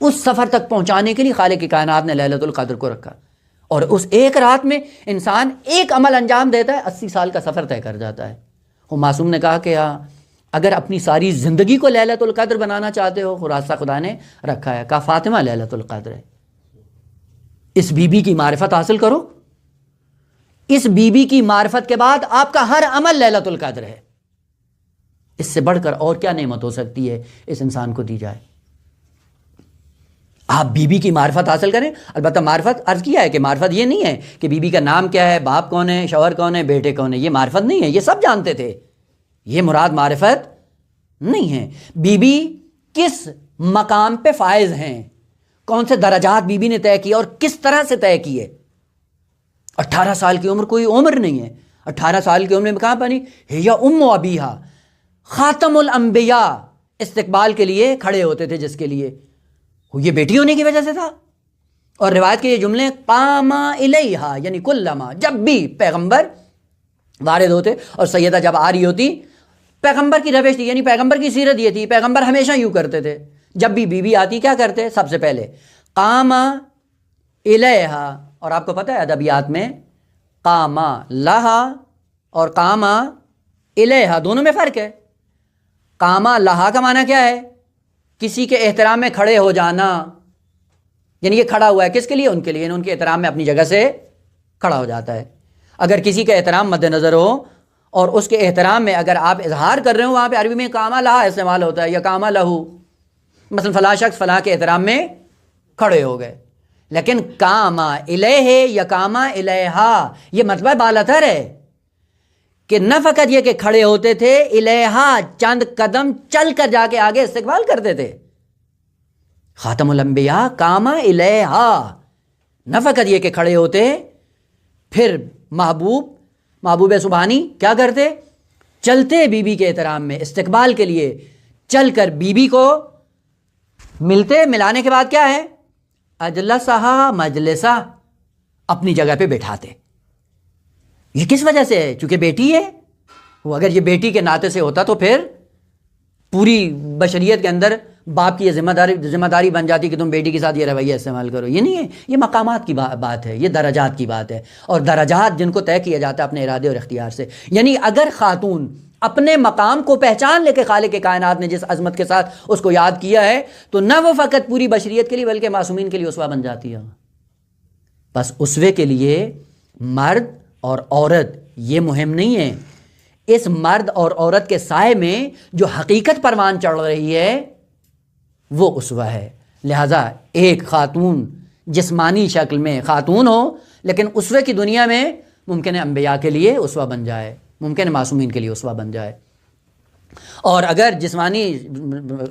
S1: اس سفر تک پہنچانے کے لیے خالق کائنات نے لیلۃ القدر کو رکھا، اور اس ایک رات میں انسان ایک عمل انجام دیتا ہے، 80 سال کا سفر طے کر جاتا ہے۔ وہ معصوم نے کہا کہ ہاں اگر اپنی ساری زندگی کو لیلۃ القدر بنانا چاہتے ہو، راستہ خدا نے رکھا ہے، کہا فاطمہ لیلۃ القدر ہے، اس بی بی کی معرفت حاصل کرو، اس بی بی کی معرفت کے بعد آپ کا ہر عمل لیلۃ القدر ہے۔ اس سے بڑھ کر اور کیا نعمت ہو سکتی ہے اس انسان کو دی جائے؟ آپ بی بی کی معرفت حاصل کریں۔ البتہ معرفت عرض کیا ہے کہ معرفت یہ نہیں ہے کہ بی بی کا نام کیا ہے، باپ کون ہے، شوہر کون ہے، بیٹے کون ہے، یہ معرفت نہیں ہے، یہ سب جانتے تھے، یہ مراد معرفت نہیں ہے۔ بی بی کس مقام پہ فائز ہیں، کون سے درجات بی بی نے طے کیے اور کس طرح سے طے کیے۔ 18 سال کی عمر کوئی عمر نہیں ہے، 18 سال کی عمر میں کہاں بنی؟ ہی ام ابیہا، خاتم الانبیاء استقبال کے لیے کھڑے ہوتے تھے، جس کے لیے یہ بیٹی ہونے کی وجہ سے تھا۔ اور روایت کے یہ جملے قام الیہا یعنی کلما، جب بھی پیغمبر وارد ہوتے اور سیدہ جب آ رہی ہوتی، پیغمبر کی روش تھی، یعنی پیغمبر کی سیرت یہ تھی، پیغمبر ہمیشہ یوں کرتے تھے، جب بھی بیوی آتی کیا کرتے؟ سب سے پہلے قام الیہا، اور آپ کو پتہ ہے ادبیات میں قام لہا اور قام الیہا دونوں میں فرق ہے۔ قام لہا کا معنی کیا ہے؟ کسی کے احترام میں کھڑے ہو جانا، یعنی یہ کھڑا ہوا ہے کس کے لیے؟ ان کے لیے، ان کے احترام میں اپنی جگہ سے کھڑا ہو جاتا ہے۔ اگر کسی کا احترام مد نظر ہو اور اس کے احترام میں اگر آپ اظہار کر رہے ہو، وہاں پہ عربی میں قام لہا استعمال ہوتا ہے یا قام لہو، مثلا فلاں شخص فلاں کے احترام میں کھڑے ہو گئے۔ لیکن قام الیہ یا قام الیہا یہ مطلب بالاتر ہے کہ نہ فقط یہ کہ کھڑے ہوتے تھے، الیہا چند قدم چل کر جا کے آگے استقبال کرتے تھے۔ خاتم الانبیاء قام الیہا، نہ فقط یہ کہ کھڑے ہوتے، پھر محبوب سبحانی کیا کرتے؟ چلتے بی بی کے احترام میں استقبال کے لیے، چل کر بی بی کو ملتے، ملانے کے بعد کیا ہے؟ اجلسہا مجلسہ، اپنی جگہ پہ بٹھاتے۔ یہ کس وجہ سے ہے؟ چونکہ بیٹی ہے، وہ اگر یہ بیٹی کے ناطے سے ہوتا تو پھر پوری بشریت کے اندر باپ کی یہ ذمہ داری بن جاتی کہ تم بیٹی کے ساتھ یہ رویہ استعمال کرو۔ یہ نہیں ہے، یہ مقامات کی بات ہے، یہ درجات کی بات ہے، اور درجات جن کو طے کیا جاتا ہے اپنے ارادے اور اختیار سے۔ یعنی اگر خاتون اپنے مقام کو پہچان لے کے خالق کائنات نے جس عظمت کے ساتھ اس کو یاد کیا ہے، تو نہ وہ فقط پوری بشریت کے لیے بلکہ معصومین کے لیے اسوہ بن جاتی ہے۔ بس اسوے کے لیے مرد اور عورت یہ مہم نہیں ہے، اس مرد اور عورت کے سائے میں جو حقیقت پروان چڑھ رہی ہے وہ اسوہ ہے۔ لہذا ایک خاتون جسمانی شکل میں خاتون ہو لیکن اسوے کی دنیا میں ممکن ہے انبیاء کے لیے اسوہ بن جائے، ممکن ہے معصومین کے لیے اسوہ بن جائے، اور اگر جسمانی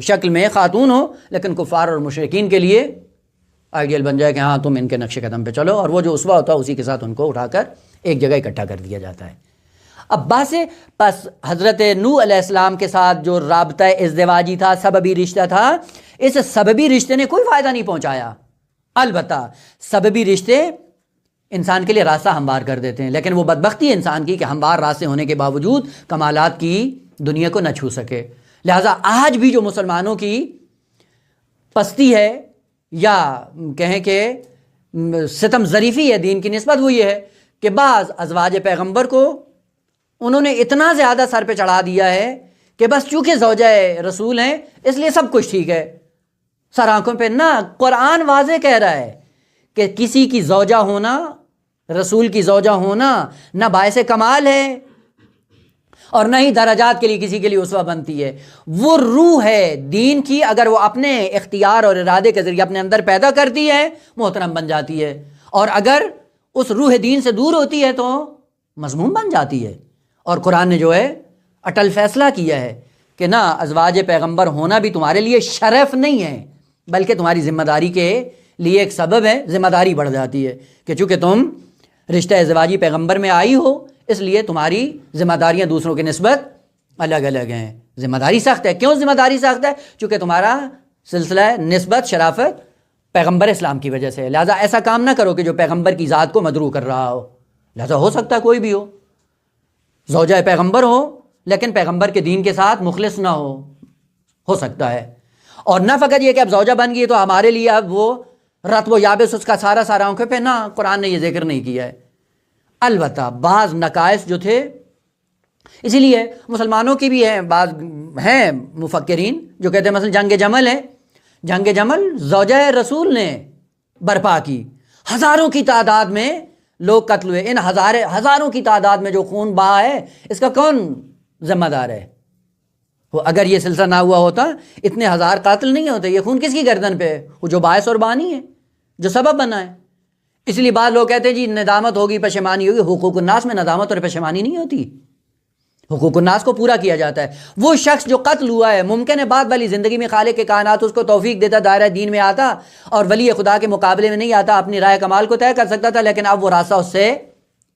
S1: شکل میں خاتون ہو لیکن کفار اور مشرکین کے لیے آئیڈیل بن جائے کہ ہاں تم ان کے نقش قدم پہ چلو، اور وہ جو اسوہ ہوتا ہے اسی کے ساتھ ان کو اٹھا کر ایک جگہ اکٹھا کر دیا جاتا ہے۔ اب باسے پس حضرت نوح علیہ السلام کے ساتھ جو رابطہ ازدواجی تھا، سببی رشتہ تھا، اس سببی رشتے نے کوئی فائدہ نہیں پہنچایا۔ البتہ سببی رشتے انسان کے لیے راستہ ہموار کر دیتے ہیں، لیکن وہ بدبختی ہے انسان کی کہ ہموار راستے ہونے کے باوجود کمالات کی دنیا کو نہ چھو سکے۔ لہٰذا آج بھی جو مسلمانوں کی پستی ہے یا کہیں کہ ستم ظریفی ہے دین کی نسبت، وہ یہ ہے کہ بعض ازواج پیغمبر کو انہوں نے اتنا زیادہ سر پہ چڑھا دیا ہے کہ بس چونکہ زوجہ رسول ہیں اس لیے سب کچھ ٹھیک ہے، سر آنکھوں پہ۔ نہ، قرآن واضح کہہ رہا ہے کہ کسی کی زوجہ ہونا، رسول کی زوجہ ہونا نہ باعث کمال ہے اور نہ ہی درجات کے لیے کسی کے لیے اسوہ بنتی ہے۔ وہ روح ہے دین کی، اگر وہ اپنے اختیار اور ارادے کے ذریعے اپنے اندر پیدا کرتی ہے محترم بن جاتی ہے، اور اگر اس روح دین سے دور ہوتی ہے تو مذموم بن جاتی ہے۔ اور قرآن نے جو ہے اٹل فیصلہ کیا ہے کہ نہ، ازواج پیغمبر ہونا بھی تمہارے لیے شرف نہیں ہے بلکہ تمہاری ذمہ داری کے لیے ایک سبب ہے، ذمہ داری بڑھ جاتی ہے کہ چونکہ تم رشتہ ازدواجی پیغمبر میں آئی ہو اس لیے تمہاری ذمہ داریاں دوسروں کی نسبت الگ الگ ہیں۔ ذمہ داری سخت ہے، کیوں ذمہ داری سخت ہے؟ چونکہ تمہارا سلسلہ نسبت شرافت پیغمبر اسلام کی وجہ سے، لہذا ایسا کام نہ کرو کہ جو پیغمبر کی ذات کو مدعو کر رہا ہو۔ لہذا ہو سکتا ہے کوئی بھی زوجہ پیغمبر ہو لیکن پیغمبر کے دین کے ساتھ مخلص نہ ہو سکتا ہے۔ اور نہ فقط یہ کہ اب زوجہ بن گئی تو ہمارے لیے اب وہ رتب و یابس اس کا سارا آنکھوں پہ، نہ، قرآن نے یہ ذکر نہیں کیا ہے۔ البتہ بعض نقائص جو تھے، اسی لیے مسلمانوں کی بھی ہیں، بعض ہیں مفکرین جو کہتے ہیں مثلا جنگ جمل ہے، جنگ جمل زوجہ رسول نے برپا کی، ہزاروں کی تعداد میں لوگ قتل ہوئے، ان ہزاروں کی تعداد میں جو خون بہا ہے اس کا کون ذمہ دار ہے؟ وہ اگر یہ سلسلہ نہ ہوا ہوتا اتنے ہزار قاتل نہیں ہوتے، یہ خون کس کی گردن پہ ہے؟ وہ جو باعث اور بانی ہے، جو سبب بنا ہے۔ اس لیے بعض لوگ کہتے ہیں جی ندامت ہوگی، پشیمانی ہوگی۔ حقوق الناس میں ندامت اور پشیمانی نہیں ہوتی، حقوق الناس کو پورا کیا جاتا ہے۔ وہ شخص جو قتل ہوا ہے ممکن ہے بعد والی زندگی میں خالق کائنات اس کو توفیق دیتا، دائرہ دین میں آتا اور ولی خدا کے مقابلے میں نہیں آتا، اپنی رائے کمال کو طے کر سکتا تھا، لیکن اب وہ راستہ اس سے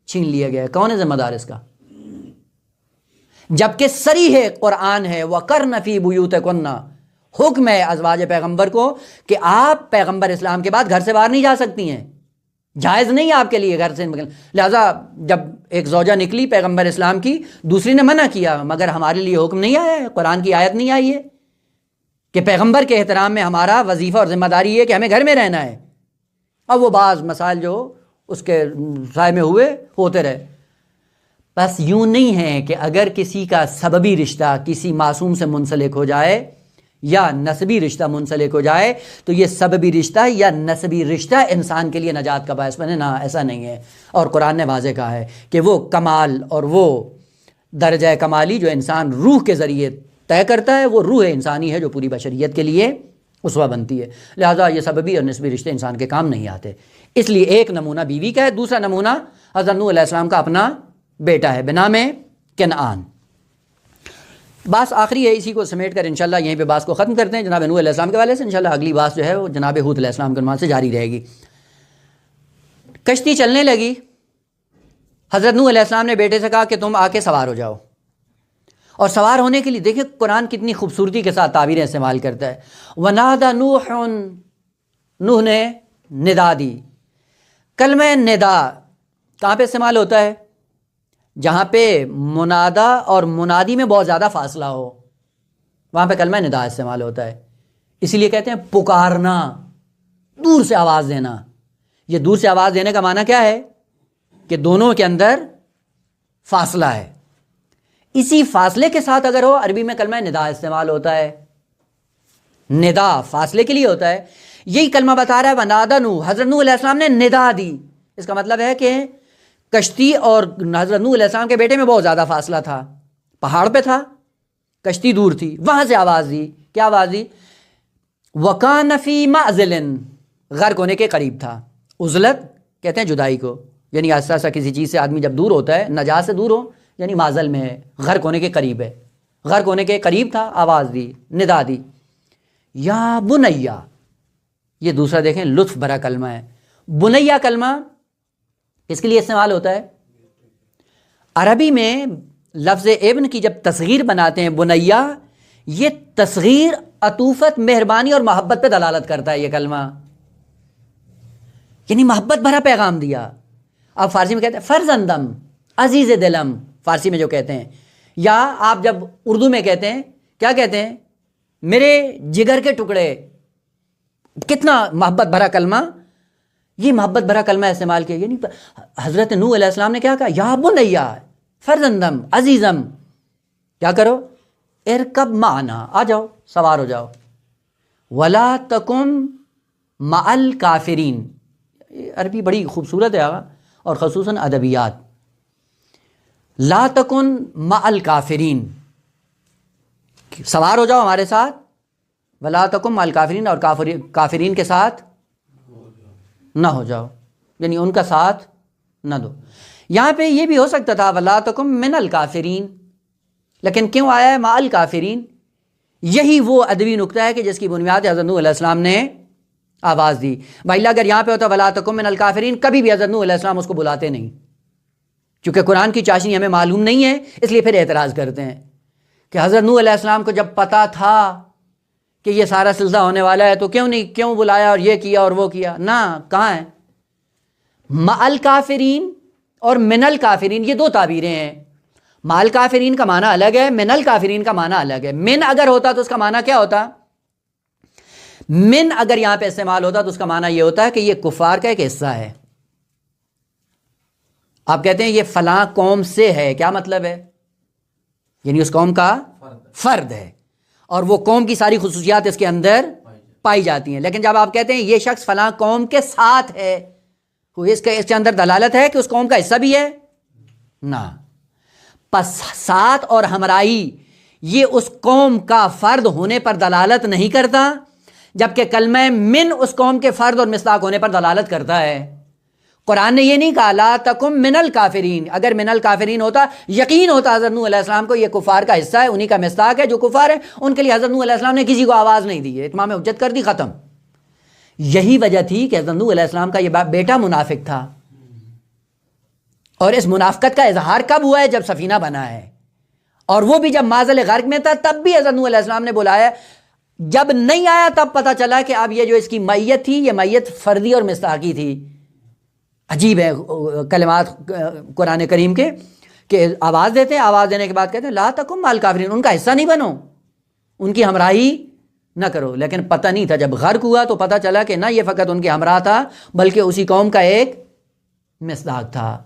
S1: چھین لیا گیا ہے۔ کون ہے ذمہ دار اس کا؟ جبکہ صریح قرآن ہے وَقَرْنَ فِي بُيُوتِكُنَّ، حکم ہے ازواج پیغمبر کو کہ آپ پیغمبر اسلام کے بعد گھر سے باہر نہیں جا سکتی ہیں، جائز نہیں ہے آپ کے لیے گھر سے نکلنا۔ لہٰذا جب ایک زوجہ نکلی پیغمبر اسلام کی، دوسری نے منع کیا، مگر ہمارے لیے حکم نہیں آیا ہے، قرآن کی آیت نہیں آئی ہے کہ پیغمبر کے احترام میں ہمارا وظیفہ اور ذمہ داری ہے کہ ہمیں گھر میں رہنا ہے۔ اب وہ بعض مسائل جو اس کے سائے میں ہوتے رہے۔ بس یوں نہیں ہے کہ اگر کسی کا سببی رشتہ کسی معصوم سے منسلک ہو جائے یا نسبی رشتہ منسلک ہو جائے تو یہ سببی رشتہ یا نسبی رشتہ انسان کے لیے نجات کا باعث بنے، نہ، ایسا نہیں ہے۔ اور قرآن نے واضح کہا ہے کہ وہ کمال اور وہ درجہ کمالی جو انسان روح کے ذریعے طے کرتا ہے وہ روح انسانی ہے جو پوری بشریت کے لیے اسوہ بنتی ہے۔ لہٰذا یہ سببی اور نسبی رشتے انسان کے کام نہیں آتے۔ اس لیے ایک نمونہ بیوی کا ہے، دوسرا نمونہ حضرت نوح علیہ السلام کا اپنا بیٹا ہے بنام کنعان۔ بات آخری ہے، اسی کو سمیٹ کر انشاءاللہ یہیں پہ بات کو ختم کرتے ہیں جناب نوح علیہ السلام کے حوالے سے۔ انشاءاللہ اگلی بات جو ہے وہ جناب ہود علیہ السلام کے عنوان سے جاری رہے گی۔ کشتی چلنے لگی، حضرت نوح علیہ السلام نے بیٹے سے کہا کہ تم آ کے سوار ہو جاؤ، اور سوار ہونے کے لیے دیکھیں قرآن کتنی خوبصورتی کے ساتھ تعبیریں استعمال کرتا ہے۔ وَنَادَى نُوحٌ، نوح نے ندا دی۔ کلمہ ندا کہاں پہ استعمال ہوتا ہے؟ جہاں پہ منادا اور منادی میں بہت زیادہ فاصلہ ہو، وہاں پہ کلمہ ندا استعمال ہوتا ہے۔ اسی لیے کہتے ہیں پکارنا، دور سے آواز دینا۔ یہ دور سے آواز دینے کا معنی کیا ہے؟ کہ دونوں کے اندر فاصلہ ہے۔ اسی فاصلے کے ساتھ اگر ہو، عربی میں کلمہ ندا استعمال ہوتا ہے۔ ندا فاصلے کے لیے ہوتا ہے۔ یہی کلمہ بتا رہا ہے وَنَادَى نوح، حضرت نوح علیہ السلام نے ندا دی۔ اس کا مطلب ہے کہ کشتی اور حضرت نوح علیہ السلام کے بیٹے میں بہت زیادہ فاصلہ تھا، پہاڑ پہ تھا، کشتی دور تھی، وہاں سے آواز دی۔ کیا آواز دی؟ وَكَانَ فِي مَعْزِلٍ، غرق ہونے کے قریب تھا۔ عزلت کہتے ہیں جدائی کو، یعنی ایسا ایسا کسی چیز سے آدمی جب دور ہوتا ہے، نجات سے دور ہو، یعنی معزل میں ہے، غرق ہونے کے قریب ہے۔ غرق ہونے کے قریب تھا، آواز دی، ندا دی۔ یا بنیا، یہ دوسرا دیکھیں لطف بھرا کلمہ ہے۔ بنیا کلمہ کس کے لیے استعمال ہوتا ہے؟ عربی میں لفظ ابن کی جب تصغیر بناتے ہیں بنیا، یہ تصغیر عطوفت، مہربانی اور محبت پہ دلالت کرتا ہے یہ کلمہ، یعنی محبت بھرا پیغام دیا۔ اب فارسی میں کہتے ہیں فرزندم، عزیز دلم، فارسی میں جو کہتے ہیں، یا آپ جب اردو میں کہتے ہیں کیا کہتے ہیں؟ میرے جگر کے ٹکڑے۔ کتنا محبت بھرا کلمہ، یہ محبت بھرا کلمہ استعمال کیا۔ یعنی حضرت نوح علیہ السلام نے کیا کہا؟ یا بنیا فرزندم عزیزم، کیا کرو؟ ارکب معنا، آ جاؤ، سوار ہو جاؤ۔ ولا تکن مع الکافرین، عربی بڑی خوبصورت ہے اور خصوصاً ادبیات۔ لا تکن مع الکافرین، سوار ہو جاؤ ہمارے ساتھ، ولا تکن مع الکافرین، اور کافرین کے ساتھ نہ ہو جاؤ، یعنی ان کا ساتھ نہ دو۔ یہاں پہ یہ بھی ہو سکتا تھا ولا تکن من الکافرین، لیکن کیوں آیا ہے مع الکافرین؟ یہی وہ ادبی نقطہ ہے کہ جس کی بنیاد حضرت نوح علیہ السلام نے آواز دی۔ بھائی اگر یہاں پہ ہوتا ولا تکن من الکافرین، کبھی بھی حضرت نوح علیہ السلام اس کو بلاتے نہیں، چونکہ قرآن کی چاشنی ہمیں معلوم نہیں ہے، اس لیے پھر اعتراض کرتے ہیں کہ حضرت نوح علیہ السلام کو جب پتہ تھا کہ یہ سارا سلسلہ ہونے والا ہے تو کیوں بلایا اور یہ کیا اور وہ کیا؟ نہ، کہاں ہے؟ مع الکافرین اور من الکافرین، یہ دو تعبیریں ہیں۔ مع الکافرین کا معنی الگ ہے، من الکافرین کا معنی الگ ہے۔ من اگر ہوتا تو اس کا معنی کیا ہوتا؟ من اگر یہاں پہ استعمال ہوتا تو اس کا معنی یہ ہوتا ہے کہ یہ کفار کا ایک حصہ ہے۔ آپ کہتے ہیں یہ فلاں قوم سے ہے، کیا مطلب ہے؟ یعنی اس قوم کا فرد ہے، اور وہ قوم کی ساری خصوصیات اس کے اندر پائی جاتی ہیں۔ لیکن جب آپ کہتے ہیں یہ شخص فلاں قوم کے ساتھ ہے، اس کے اندر دلالت ہے کہ اس قوم کا حصہ بھی ہے؟ نہ۔ پس ساتھ اور ہمراہی یہ اس قوم کا فرد ہونے پر دلالت نہیں کرتا، جبکہ کلمہ من اس قوم کے فرد اور مصداق ہونے پر دلالت کرتا ہے۔ قرآن نے یہ نہیں کہا لا تکن من الکافرین، اگر من الکافرین ہوتا یقین ہوتا حضرت نوح علیہ السلام کو یہ کفار کا حصہ ہے، انہی کا مصداق ہے جو کفار ہے، ان کے لیے حضرت نوح علیہ السلام نے کسی کو آواز نہیں دی ہے، اتمام حجت کر دی، ختم۔ یہی وجہ تھی کہ حضرت نوح علیہ السلام کا یہ بیٹا منافق تھا، اور اس منافقت کا اظہار کب ہوا ہے؟ جب سفینہ بنا ہے، اور وہ بھی جب مازل غرق میں تھا، تب بھی حضرت نوح علیہ السلام نے بلایا جب نہیں آیا تب پتہ چلا کہ اب یہ جو اس کی میت تھی یہ میت فردی اور مصداقی تھی. عجیب ہے کلمات قرآن کریم کے کہ آواز دیتے ہیں, آواز دینے کے بعد کہتے ہیں لا تکن مع الکافرین, ان کا حصہ نہیں بنو, ان کی ہمراہی نہ کرو. لیکن پتہ نہیں تھا, جب غرق ہوا تو پتہ چلا کہ نہ یہ فقط ان کے ہمراہ تھا بلکہ اسی قوم کا ایک مصداق تھا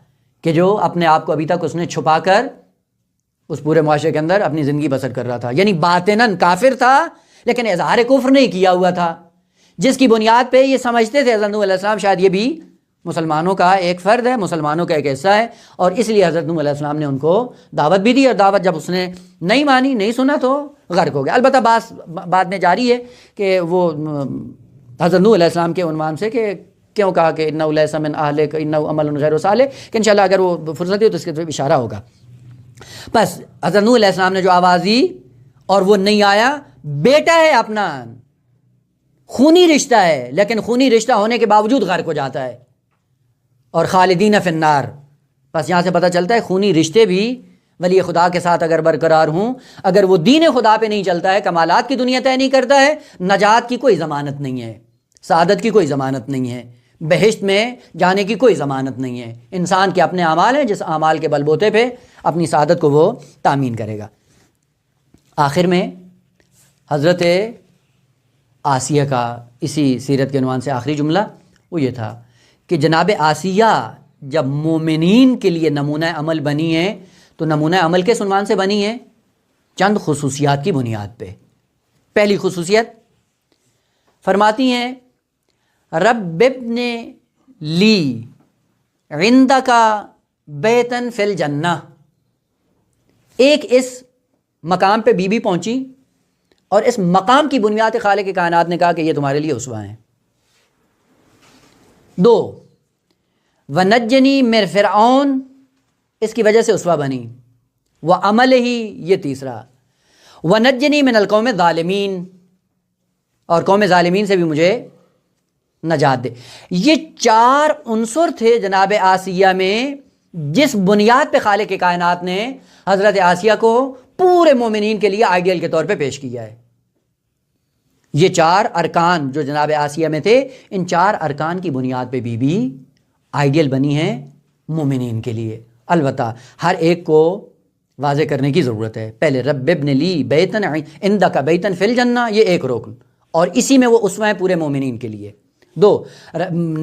S1: کہ جو اپنے آپ کو ابھی تک اس نے چھپا کر اس پورے معاشرے کے اندر اپنی زندگی بسر کر رہا تھا. یعنی باطناً کافر تھا لیکن اظہار کفر نہیں کیا ہوا تھا, جس کی بنیاد پہ یہ سمجھتے تھے حضرت نوح علیہ السلام شاید یہ بھی مسلمانوں کا ایک فرد ہے, مسلمانوں کا ایک حصہ ہے, اور اس لیے حضرت نوح علیہ السلام نے ان کو دعوت بھی دی, اور دعوت جب اس نے نہیں مانی, نہیں سنا تو غرق ہو گیا. البتہ بعد میں جاری ہے کہ وہ حضرت نوح علیہ السلام کے عنوان سے کہ کیوں کہا کہ انہ لیس من اہلک انہ عمل غیر صالح, کہ انشاءاللہ اگر وہ فرصت ہو تو اس کے طرف اشارہ ہوگا. بس حضرت نوح علیہ السلام نے جو آواز دی اور وہ نہیں آیا, بیٹا ہے اپنا, خونی رشتہ ہے, لیکن خونی رشتہ ہونے کے باوجود غرق ہو جاتا ہے, اور خالدین فی النار. بس یہاں سے پتہ چلتا ہے خونی رشتے بھی ولی خدا کے ساتھ اگر برقرار ہوں, اگر وہ دین خدا پہ نہیں چلتا ہے, کمالات کی دنیا طے نہیں کرتا ہے, نجات کی کوئی ضمانت نہیں ہے, سعادت کی کوئی ضمانت نہیں ہے, بہشت میں جانے کی کوئی ضمانت نہیں ہے. انسان کے اپنے اعمال ہیں, جس اعمال کے بل بوتے پہ اپنی سعادت کو وہ تامین کرے گا. آخر میں حضرت آسیہ کا اسی سیرت کے عنوان سے آخری جملہ وہ یہ تھا کہ جناب آسیہ جب مومنین کے لیے نمونہ عمل بنی ہے تو نمونہ عمل کس عنوان سے بنی ہے؟ چند خصوصیات کی بنیاد پہ. پہلی خصوصیت فرماتی ہیں رب ابن لی عندک بیتن فی الجنہ. ایک اس مقام پہ بی بی پہنچی اور اس مقام کی بنیاد خالق کائنات نے کہا کہ یہ تمہارے لیے اسوہ ہیں. 2 وَنَجَّنِي مِنْ فِرْعَوْنَ, اس کی وجہ سے اسوہ بنی. وَعَمَلِهِ, یہ تیسرا. وَنَجَّنِي مِنَ الْقَوْمِ الظَّالِمِينَ, اور قوم ظالمین سے بھی مجھے نجات دے. یہ 4 عنصر تھے جناب آسیہ میں جس بنیاد پہ خالق کائنات نے حضرت آسیہ کو پورے مومنین کے لیے آئیڈیل کے طور پہ پیش کیا ہے. یہ 4 ارکان جو جناب آسیہ میں تھے, ان 4 ارکان کی بنیاد پہ بی بی آئیڈیل بنی ہیں مومنین کے لیے. البتہ ہر ایک کو واضح کرنے کی ضرورت ہے. پہلے رب ابن لی بیتن عندک بیتن فی الجنہ, یہ ایک رکن, اور اسی میں وہ اسوہ ہے پورے مومنین کے لیے. 2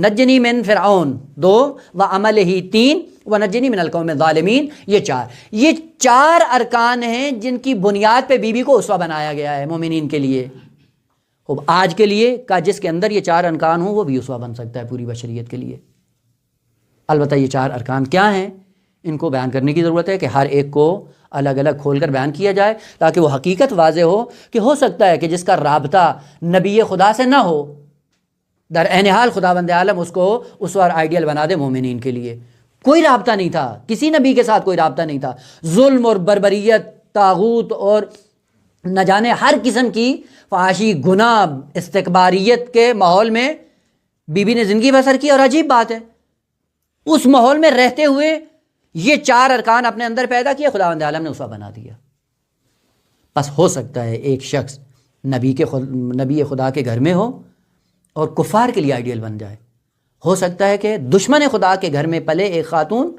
S1: نجنی من فرعون, 2 وعملہ, 3 ونجنی من القوم الظالمین, یہ 4. یہ 4 ارکان ہیں جن کی بنیاد پہ بی بی کو اسوہ بنایا گیا ہے مومنین کے لیے. آج کے لیے کا جس کے اندر یہ 4 ارکان ہوں وہ بھی اسوہ بن سکتا ہے پوری بشریت کے لیے. البتہ یہ 4 ارکان کیا ہیں ان کو بیان کرنے کی ضرورت ہے کہ ہر ایک کو الگ الگ کھول کر بیان کیا جائے تاکہ وہ حقیقت واضح ہو کہ ہو سکتا ہے کہ جس کا رابطہ نبی خدا سے نہ ہو, در عین حال خداوند عالم اس کو اسوہ آئیڈیل بنا دے مومنین کے لیے. کوئی رابطہ نہیں تھا, کسی نبی کے ساتھ کوئی رابطہ نہیں تھا. ظلم اور بربریت, طاغوت اور نہ جانے ہر قسم کی فحاشی, گناہ, استکباریت کے ماحول میں بی بی نے زندگی بسر کی. اور عجیب بات ہے, اس ماحول میں رہتے ہوئے یہ 4 ارکان اپنے اندر پیدا کیے, خداوند عالم نے اسوہ بنا دیا. بس ہو سکتا ہے ایک شخص نبی خدا کے گھر میں ہو اور کفار کے لیے آئیڈیل بن جائے. ہو سکتا ہے کہ دشمن خدا کے گھر میں پلے ایک خاتون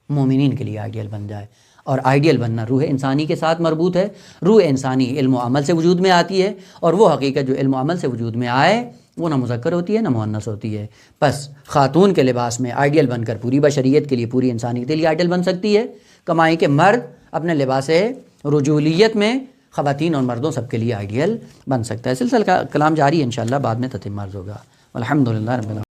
S1: مومنین کے لیے آئیڈیل بن جائے. اور آئیڈیل بننا روح انسانی کے ساتھ مربوط ہے. روح انسانی علم و عمل سے وجود میں آتی ہے, اور وہ حقیقت جو علم و عمل سے وجود میں آئے وہ نہ مذکر ہوتی ہے نہ مؤنث ہوتی ہے. بس خاتون کے لباس میں آئیڈیل بن کر پوری بشریت کے لیے, پوری انسانیت کے لیے آئیڈیل بن سکتی ہے. کمائی کے مرد اپنے لباس رجولیت میں خواتین اور مردوں سب کے لیے آئیڈیل بن سکتا ہے. سلسلہ کلام جاری ہے, انشاءاللہ بعد میں تتم عرض ہوگا. الحمدللہ رب العالمین.